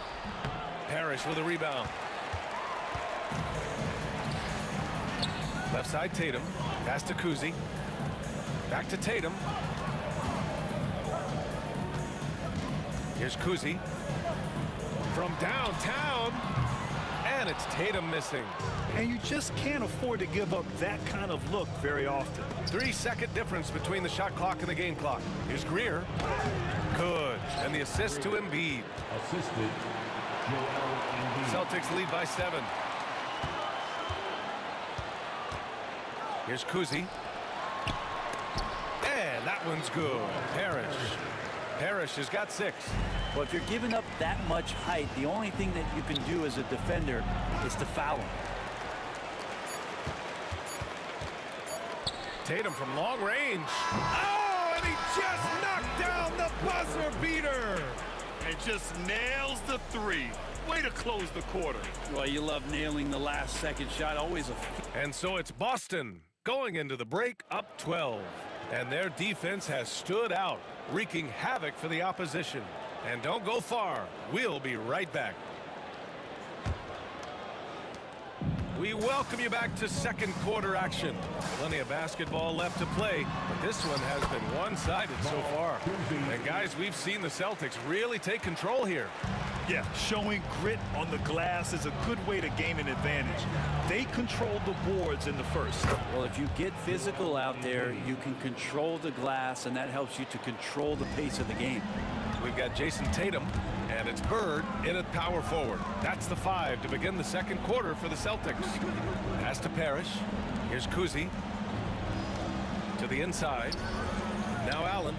Parrish with a rebound. Left side Tatum. Pass to Kuzi. Back to Tatum. Here's Kuzi. From downtown. And it's Tatum missing. And you just can't afford to give up that kind of look very often. 3-second difference between the shot clock and the game clock. Here's Greer. Good. And the assist to Embiid. Assisted, Joel Embiid. Celtics lead by 7. Here's Kuzi. And that one's good. Parrish has got 6. Well, if you're giving up that much height, the only thing that you can do as a defender is to foul him. Tatum from long range. Oh, and he just knocked down the buzzer beater. And just nails the 3. Way to close the quarter. Well, you love nailing the last second shot. Always a... And so it's Boston going into the break up 12. And their defense has stood out, wreaking havoc for the opposition. And don't go far. We'll be right back. We welcome you back to second quarter action. Plenty of basketball left to play, but this one has been one-sided so far. And guys, we've seen the Celtics really take control here. Yeah, showing grit on the glass is a good way to gain an advantage. They controlled the boards in the first. Well, if you get physical out there, you can control the glass, and that helps you to control the pace of the game. We've got Jason Tatum, and it's Bird in at power forward. That's the 5 to begin the second quarter for the Celtics. Pass to Parrish. Here's Kuzi. To the inside. Now Allen.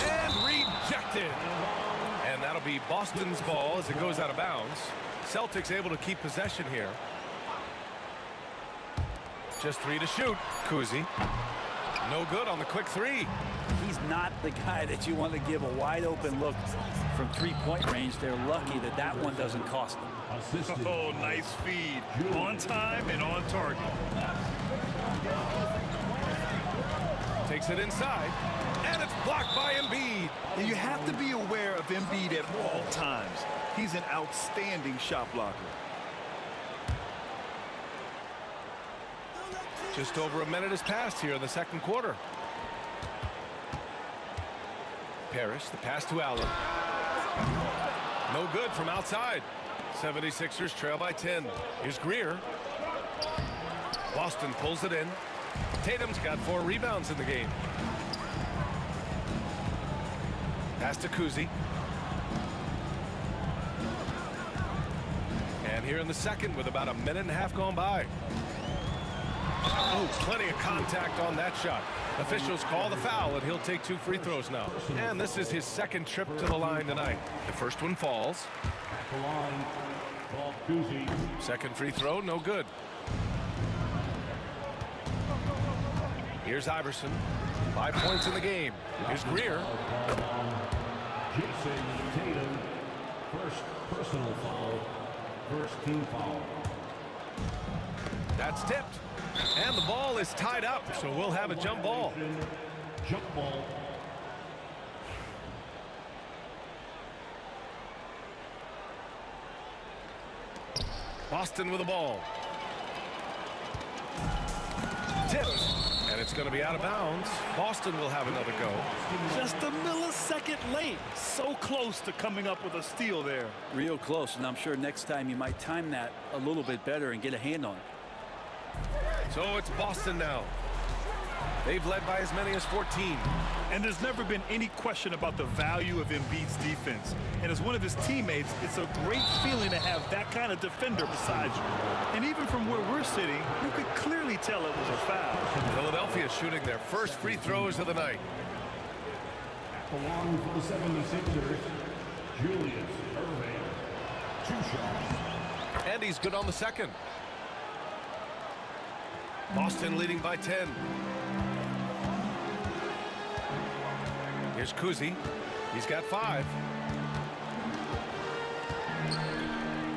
And rejected. And that'll be Boston's ball as it goes out of bounds. Celtics able to keep possession here. Just 3 to shoot. Kuzi. No good on the quick 3. He's not the guy that you want to give a wide open look from 3-point range. They're lucky that that one doesn't cost them. Oh, nice feed. On time and on target. Takes it inside, and it's blocked by Embiid. And you have to be aware of Embiid at all times. He's an outstanding shot blocker. Just over a minute has passed here in the second quarter. Parrish, the pass to Allen. No good from outside. 76ers trail by 10. Here's Greer. Boston pulls it in. Tatum's got 4 rebounds in the game. Pass to Kuzi. And here in the second with about a minute and a half gone by. Oh, plenty of contact on that shot. Officials call the foul, and he'll take 2 free throws now. And this is his second trip to the line tonight. The first one falls. At the line, ball Kuzi. Second free throw, no good. Here's Iverson. 5 points in the game. Here's Greer. Jason Tatum, first personal foul, first team foul. That's tipped. And the ball is tied up, so we'll have a jump ball. Jump ball. Boston with the ball. Tipped. And it's going to be out of bounds. Boston will have another go. Just a millisecond late. So close to coming up with a steal there. Real close, and I'm sure next time you might time that a little bit better and get a hand on it. So it's Boston now. They've led by as many as 14. And there's never been any question about the value of Embiid's defense. And as one of his teammates, it's a great feeling to have that kind of defender beside you. And even from where we're sitting, you could clearly tell it was a foul. Philadelphia shooting their first free throws of the night. Along for the 76ers, Julius Irving. 2 shots. And he's good on the second. Boston leading by 10. Here's Kuzi. He's got 5.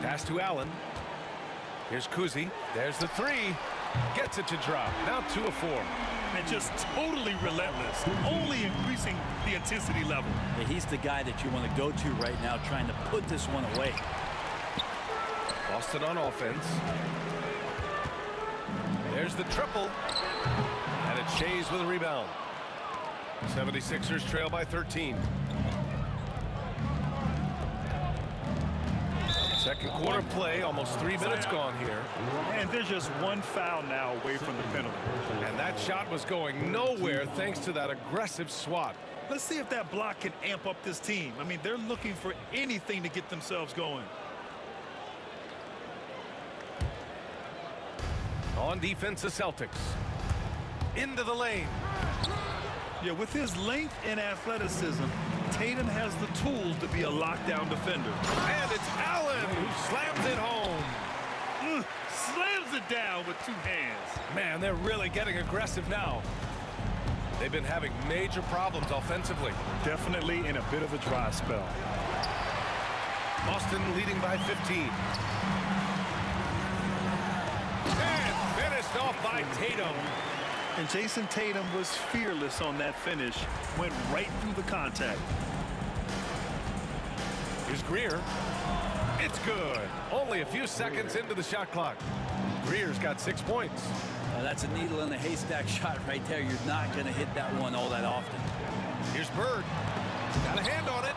Pass to Allen. Here's Kuzi. There's the 3. Gets it to drop. Now 2 of 4. And just totally relentless, only increasing the intensity level. Yeah, he's the guy that you want to go to right now, trying to put this one away. Boston on offense. There's the triple. And it's Shays with a rebound. 76ers trail by 13. Second quarter play, almost 3 minutes gone here. And there's just one foul now away from the penalty. And that shot was going nowhere thanks to that aggressive swat. Let's see if that block can amp up this team. I mean, they're looking for anything to get themselves going. On defense, the Celtics. Into the lane. Yeah, with his length and athleticism, Tatum has the tools to be a lockdown defender. And it's Allen who slams it home. Slams it down with 2 hands. Man, they're really getting aggressive now. They've been having major problems offensively. Definitely in a bit of a dry spell. Boston leading by 15. And finished off by Tatum. And Jason Tatum was fearless on that finish. Went right through the contact. Here's Greer. It's good. Only a few seconds into the shot clock. Greer's got 6 points. That's a needle in a haystack shot right there. You're not going to hit that one all that often. Here's Bird. Got a hand on it.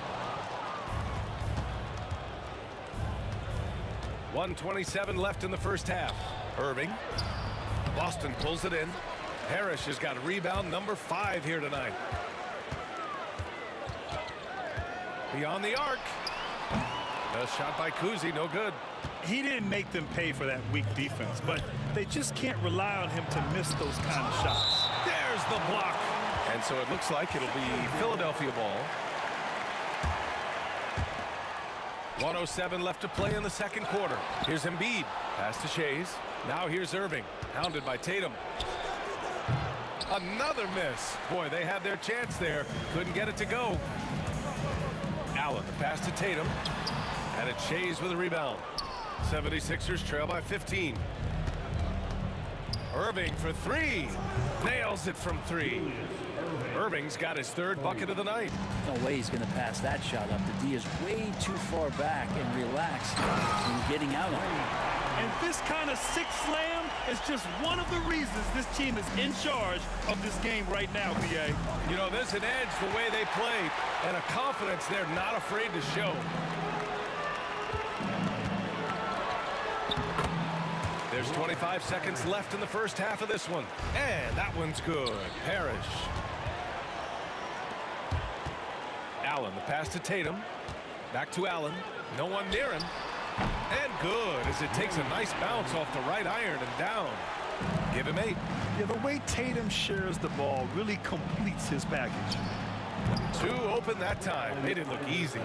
1:27 left in the first half. Irving. Boston pulls it in. Parrish has got rebound number 5 here tonight. Beyond the arc. A shot by Kuzi, no good. He didn't make them pay for that weak defense, but they just can't rely on him to miss those kind of shots. There's the block. And so it looks like it'll be Philadelphia ball. 1:07 left to play in the second quarter. Here's Embiid. Pass to Shays. Now here's Irving. Hounded by Tatum. Another miss. Boy, they had their chance there. Couldn't get it to go. Allen, the pass to Tatum. And it's Shays with a rebound. 76ers trail by 15. Irving for 3. Nails it from 3. Irving's got his 3rd bucket of the night. No way he's going to pass that shot up. The D is way too far back and relaxed in getting out on it. And this kind of sick slam is just one of the reasons this team is in charge of this game right now, BA. You know, there's an edge the way they play and a confidence they're not afraid to show. There's 25 seconds left in the first half of this one. And that one's good. Parrish. Allen, the pass to Tatum. Back to Allen. No one near him. And good as it takes a nice bounce off the right iron and down. Give him 8. Yeah, the way Tatum shares the ball really completes his package. 2 open that time. Made it look easy.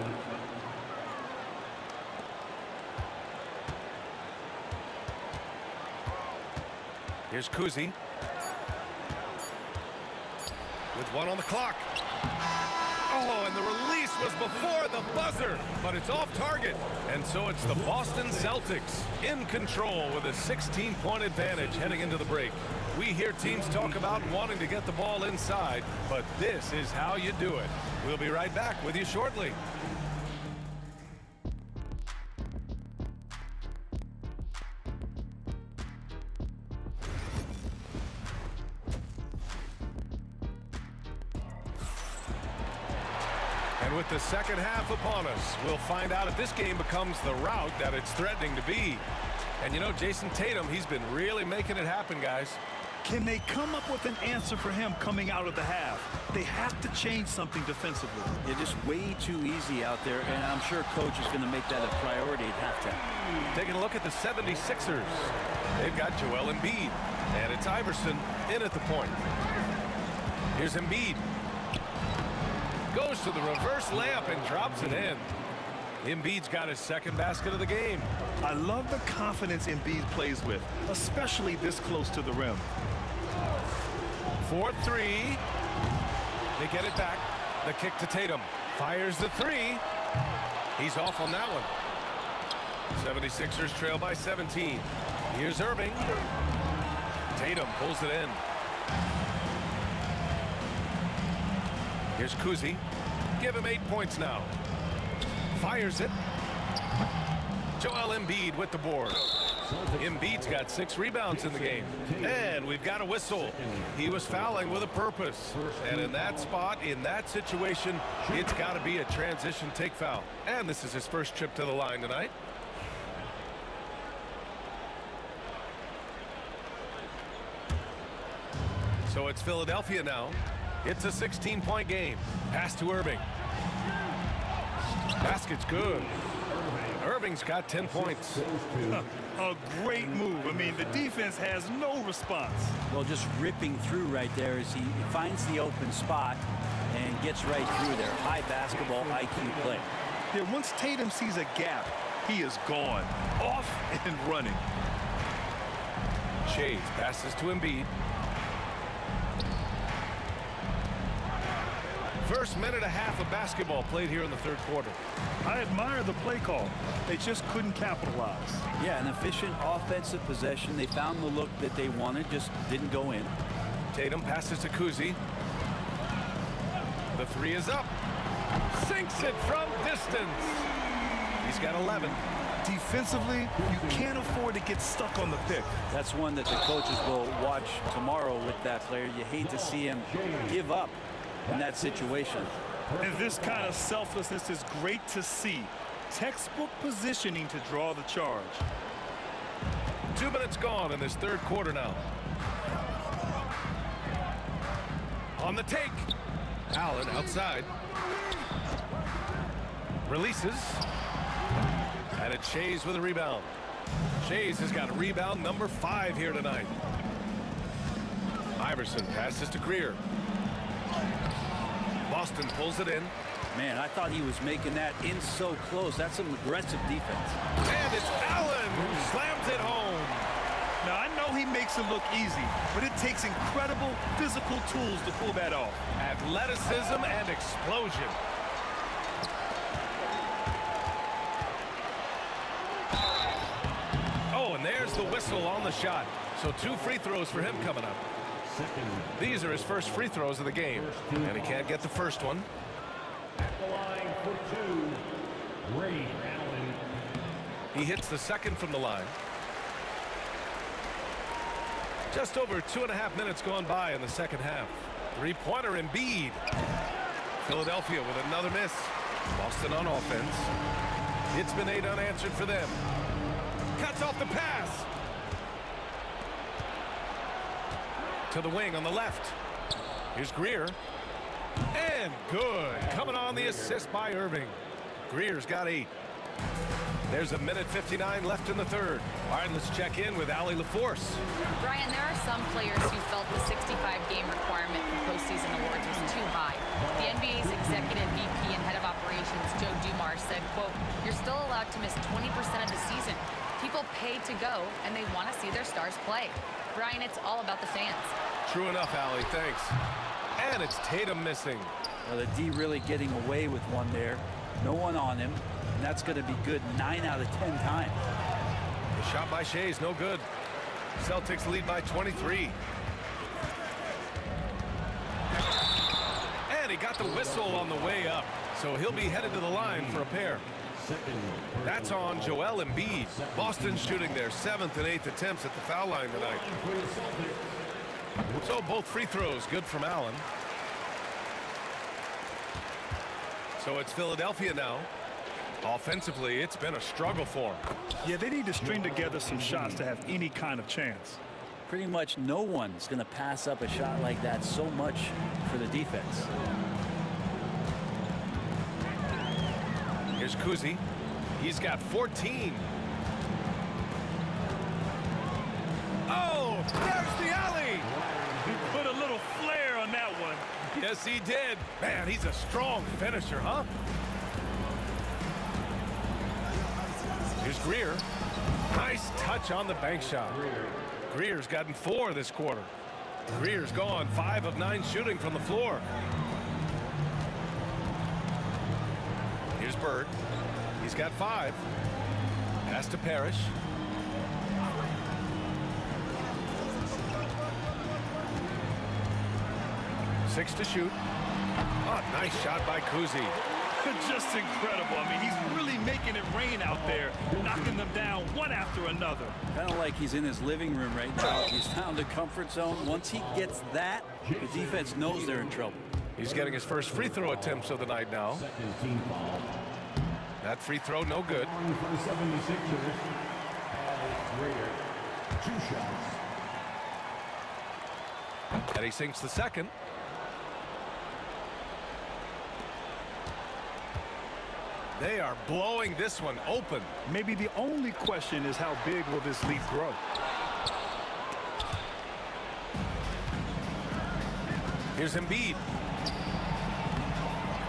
Here's Kuzi. With 1 on the clock. Oh, and the release was before the buzzer, but it's off target. And so it's the Boston Celtics in control with a 16-point advantage heading into the break. We hear teams talk about wanting to get the ball inside, but this is how you do it. We'll be right back with you shortly. And with the second half upon us, we'll find out if this game becomes the rout that it's threatening to be. And you know, Jason Tatum, he's been really making it happen, guys. Can they come up with an answer for him coming out of the half? They have to change something defensively. They're just way too easy out there, and I'm sure coach is going to make that a priority at halftime. Taking a look at the 76ers. They've got Joel Embiid, and it's Iverson in at the point. Here's Embiid. Goes to the reverse layup and drops it in. Embiid's got his second basket of the game. I love the confidence Embiid plays with, especially this close to the rim. 4-3. They get it back. The kick to Tatum. Fires the three. He's off on that one. 76ers trail by 17. Here's Irving. Tatum pulls it in. Here's Kuzi. Give him 8 points now. Fires it. Joel Embiid with the board. Embiid's got 6 rebounds in the game. And we've got a whistle. He was fouling with a purpose. And in that spot, in that situation, it's got to be a transition take foul. And this is his first trip to the line tonight. So it's Philadelphia now. It's a 16-point game. Pass to Irving. Basket's good. Irving's got 10 points. A great move. I mean, the defense has no response. Well, just ripping through right there as he finds the open spot and gets right through there. High basketball IQ play. Yeah, once Tatum sees a gap, he is gone. Off and running. Shades passes to Embiid. First minute and a half of basketball played here in the third quarter. I admire the play call. They just couldn't capitalize. Yeah, an efficient offensive possession. They found the look that they wanted, just didn't go in. Tatum passes to Kuzi. The three is up. Sinks it from distance. He's got 11. Defensively, you can't afford to get stuck on the pick. That's one that the coaches will watch tomorrow with that player. You hate to see him give up in that situation. And this kind of selflessness is great to see. Textbook positioning to draw the charge. 2 minutes gone in this third quarter now. On the take. Allen outside. Releases. And it's Shays with a rebound. Shays has got a rebound number 5 here tonight. Iverson passes to Greer. Boston pulls it in. Man, I thought he was making that in so close. That's some aggressive defense. And it's Allen who slams it home. Now, I know he makes it look easy, but it takes incredible physical tools to pull that off. Athleticism and explosion. Oh, and there's the whistle on the shot. So 2 free throws for him coming up. These are his first free throws of the game, and he can't get the first one. At the line for 2, Ray Allen. He hits the second from the line. Just over 2.5 minutes gone by in the second half. 3-pointer Embiid. Philadelphia with another miss. Boston on offense. It's been 8 unanswered for them. Cuts off the pass. To the wing on the left. Here's Greer. And good. Coming on the assist by Irving. Greer's got 8. There's a minute 59 left in the third. All right, let's check in with Allie LaForce. Brian, there are some players who felt the 65-game requirement for postseason awards was too high. The NBA's executive VP and head of operations, Joe Dumars, said, quote, "You're still allowed to miss 20% of the season. People pay to go, and they want to see their stars play." Brian, it's all about the fans. True enough, Allie. Thanks. And it's Tatum missing. Well, the D really getting away with one there. No one on him. And that's going to be good 9 out of 10 times. The shot by Shays, no good. Celtics lead by 23. And he got the whistle on the way up. So he'll be headed to the line for a pair. That's on Joel Embiid. Boston's shooting their 7th and 8th attempts at the foul line tonight. So both free throws good from Allen. So it's Philadelphia now. Offensively, it's been a struggle for them. Yeah, they need to string together some shots to have any kind of chance. Pretty much no one's going to pass up a shot like that so much for the defense. Here's Kuzi. He's got 14. Oh, there's the alley. He put a little flair on that one. Yes, he did. Man, he's a strong finisher, huh? Here's Greer. Nice touch on the bank shot. Greer's gotten 4 this quarter. Greer's gone 5 of 9 shooting from the floor. Here's Bird. He's got 5. Pass to Parrish. Six to shoot. Oh, nice shot by Kuzi. Just incredible. I mean, he's really making it rain out there, knocking them down one after another. Kind of like he's in his living room right now. He's found a comfort zone. Once he gets that, the defense knows they're in trouble. He's getting his first free throw attempts of the night now. That free throw, no good. For the 76ers, Greer, 2 shots. And he sinks the second. They are blowing this one open. Maybe the only question is how big will this lead grow? Here's Embiid.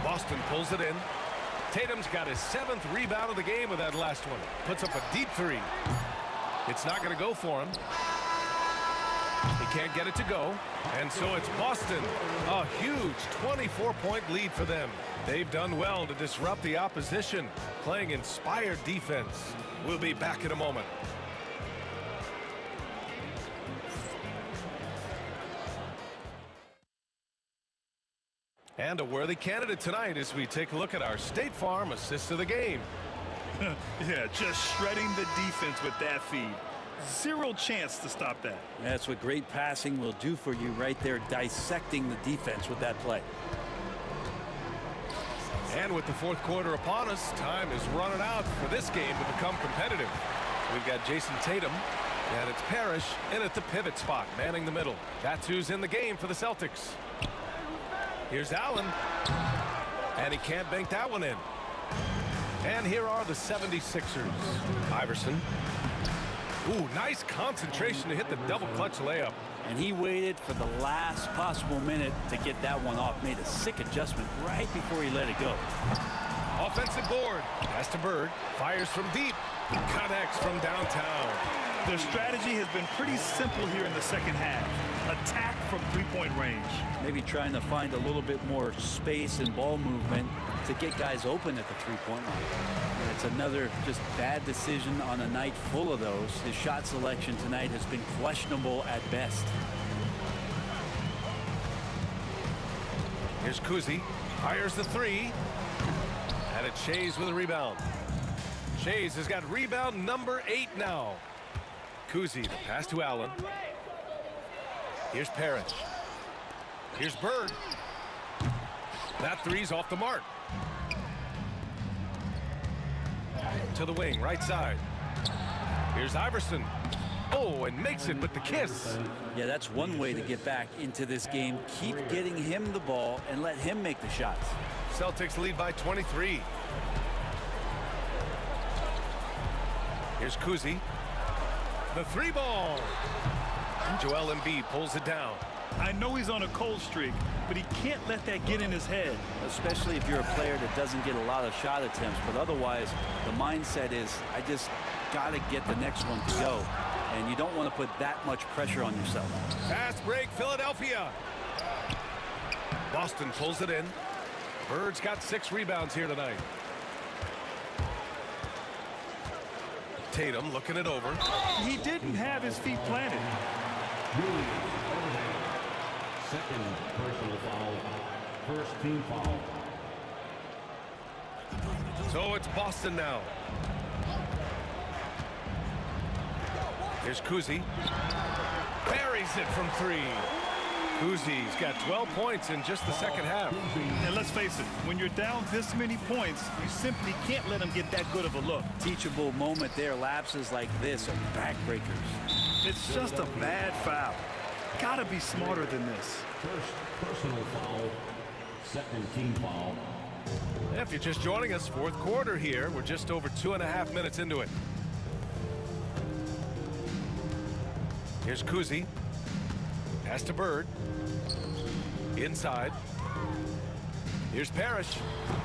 Boston pulls it in. Tatum's got his 7th rebound of the game with that last one. Puts up a deep 3. It's not going to go for him. He can't get it to go. And so it's Boston. A huge 24-point lead for them. They've done well to disrupt the opposition, playing inspired defense. We'll be back in a moment. And a worthy candidate tonight as we take a look at our State Farm assist of the game. Yeah, just shredding the defense with that feed. Zero chance to stop that. That's what great passing will do for you right there, dissecting the defense with that play. And with the 4th quarter upon us, time is running out for this game to become competitive. We've got Jason Tatum, and it's Parrish in at the pivot spot, manning the middle. That's who's in the game for the Celtics. Here's Allen, and he can't bank that one in. And here are the 76ers. Iverson. Ooh, nice concentration to hit the double clutch layup. And he waited for the last possible minute to get that one off. Made a sick adjustment right before he let it go. Offensive board. Pass to Bird. Fires from deep. Connects from downtown. Their strategy has been pretty simple here in the second half. Attack from 3-point range. Maybe trying to find a little bit more space and ball movement to get guys open at the 3-point line. And it's another just bad decision on a night full of those. His shot selection tonight has been questionable at best. Here's Kuzi. Fires the 3. And it's Shays with a rebound. Shays has got rebound number 8 now. Kuzi, the pass to Allen. Here's Parrish. Here's Bird. That 3's off the mark. To the wing, right side. Here's Iverson. Oh, and makes it with the kiss. Yeah, that's one way to get back into this game. Keep getting him the ball and let him make the shots. Celtics lead by 23. Here's Kuzi. The 3 ball. And Joel Embiid pulls it down. I know he's on a cold streak, but he can't let that get in his head. Especially if you're a player that doesn't get a lot of shot attempts. But otherwise, the mindset is, I just got to get the next one to go. And you don't want to put that much pressure on yourself. Fast break, Philadelphia. Boston pulls it in. Bird's got 6 rebounds here tonight. Tatum looking it over. He didn't have his feet planted. Second personal foul. First team foul. So it's Boston now. Here's Kuzi. Buries it from 3. Kuzi's got 12 points in just the second half. And let's face it, when you're down this many points, you simply can't let them get that good of a look. Teachable moment there. Lapses like this are backbreakers. It's just a bad foul. Gotta be smarter than this. First personal foul, second team foul. If you're just joining us, fourth quarter here. We're just over 2.5 minutes into it. Here's Kuzi. Pass to Bird. Inside. Here's Parrish.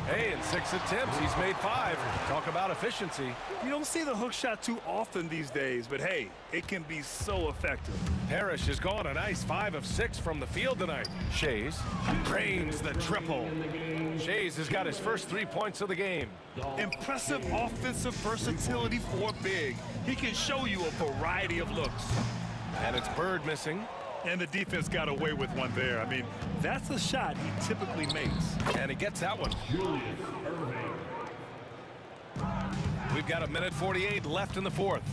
Hey, in 6 attempts, he's made 5. Talk about efficiency. You don't see the hook shot too often these days, but hey, it can be so effective. Parrish has gone a nice 5 of 6 from the field tonight. Shays drains the triple. Shays has got his first 3 points of the game. Impressive offensive versatility for big. He can show you a variety of looks. And it's Bird missing. And the defense got away with one there. I mean, that's a shot he typically makes. And he gets that one. We've got 1:48 left in the fourth.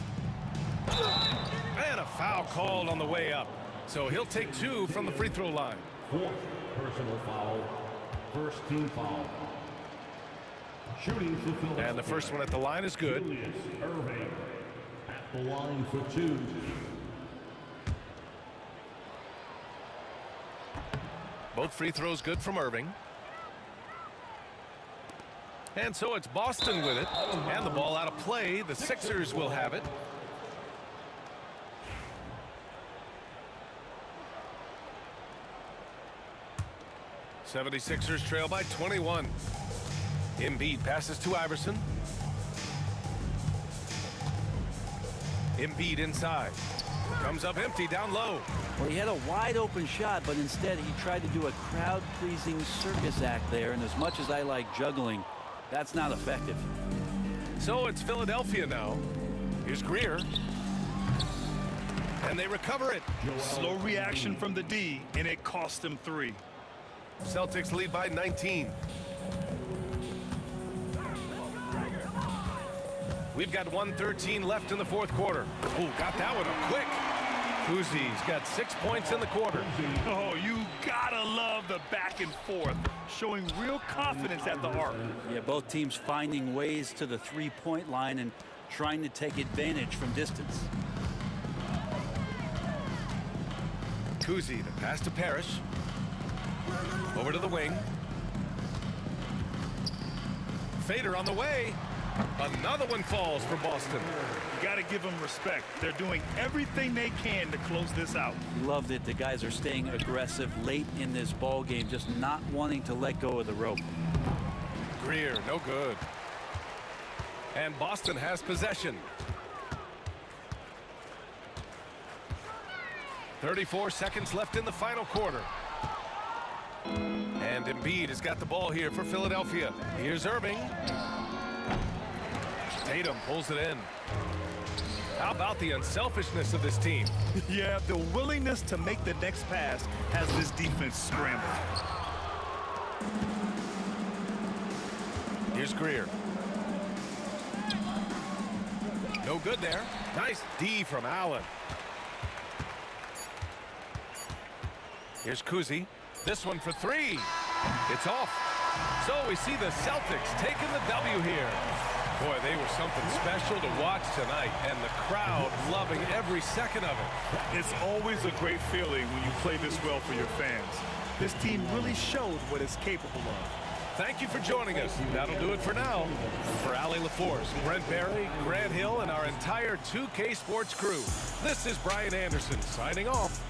And a foul called on the way up. So he'll take 2 from the free throw line. Fourth personal foul, first team foul. Shooting for Philadelphia. And the first one at the line is good. Julius Irving at the line for 2. Both free throws good from Irving. And so it's Boston with it. And the ball out of play. The Sixers will have it. '76ers trail by 21. Embiid passes to Iverson. Embiid inside. Comes up empty down low. Well, he had a wide open shot, but instead he tried to do a crowd-pleasing circus act there. And as much as I like juggling, that's not effective. So it's Philadelphia now. Here's Greer. And they recover it. Slow reaction from the D, and it cost them 3. Celtics lead by 19. We've got 1:13 left in the fourth quarter. Oh, got that one up quick. Kuzi's got 6 points in the quarter. Oh, you gotta love the back and forth, showing real confidence at the arc. Yeah, both teams finding ways to the three-point line and trying to take advantage from distance. Kuzi, the pass to Parrish. Over to the wing. Fader on the way. Another one falls for Boston. You got to give them respect. They're doing everything they can to close this out. Loved it. The guys are staying aggressive late in this ball game, just not wanting to let go of the rope. Greer, no good. And Boston has possession. 34 seconds left in the final quarter. And Embiid has got the ball here for Philadelphia. Here's Irving. Tatum pulls it in. How about the unselfishness of this team? Yeah, the willingness to make the next pass has this defense scrambled. Here's Greer. No good there. Nice D from Allen. Here's Kuzi. This one for 3. It's off. So we see the Celtics taking the W here. Boy, they were something special to watch tonight, and the crowd loving every second of it. It's always a great feeling when you play this well for your fans. This team really showed what it's capable of. Thank you for joining us. That'll do it for now. For Allie LaForce, Brent Barry, Grant Hill, and our entire 2K Sports crew, this is Brian Anderson signing off.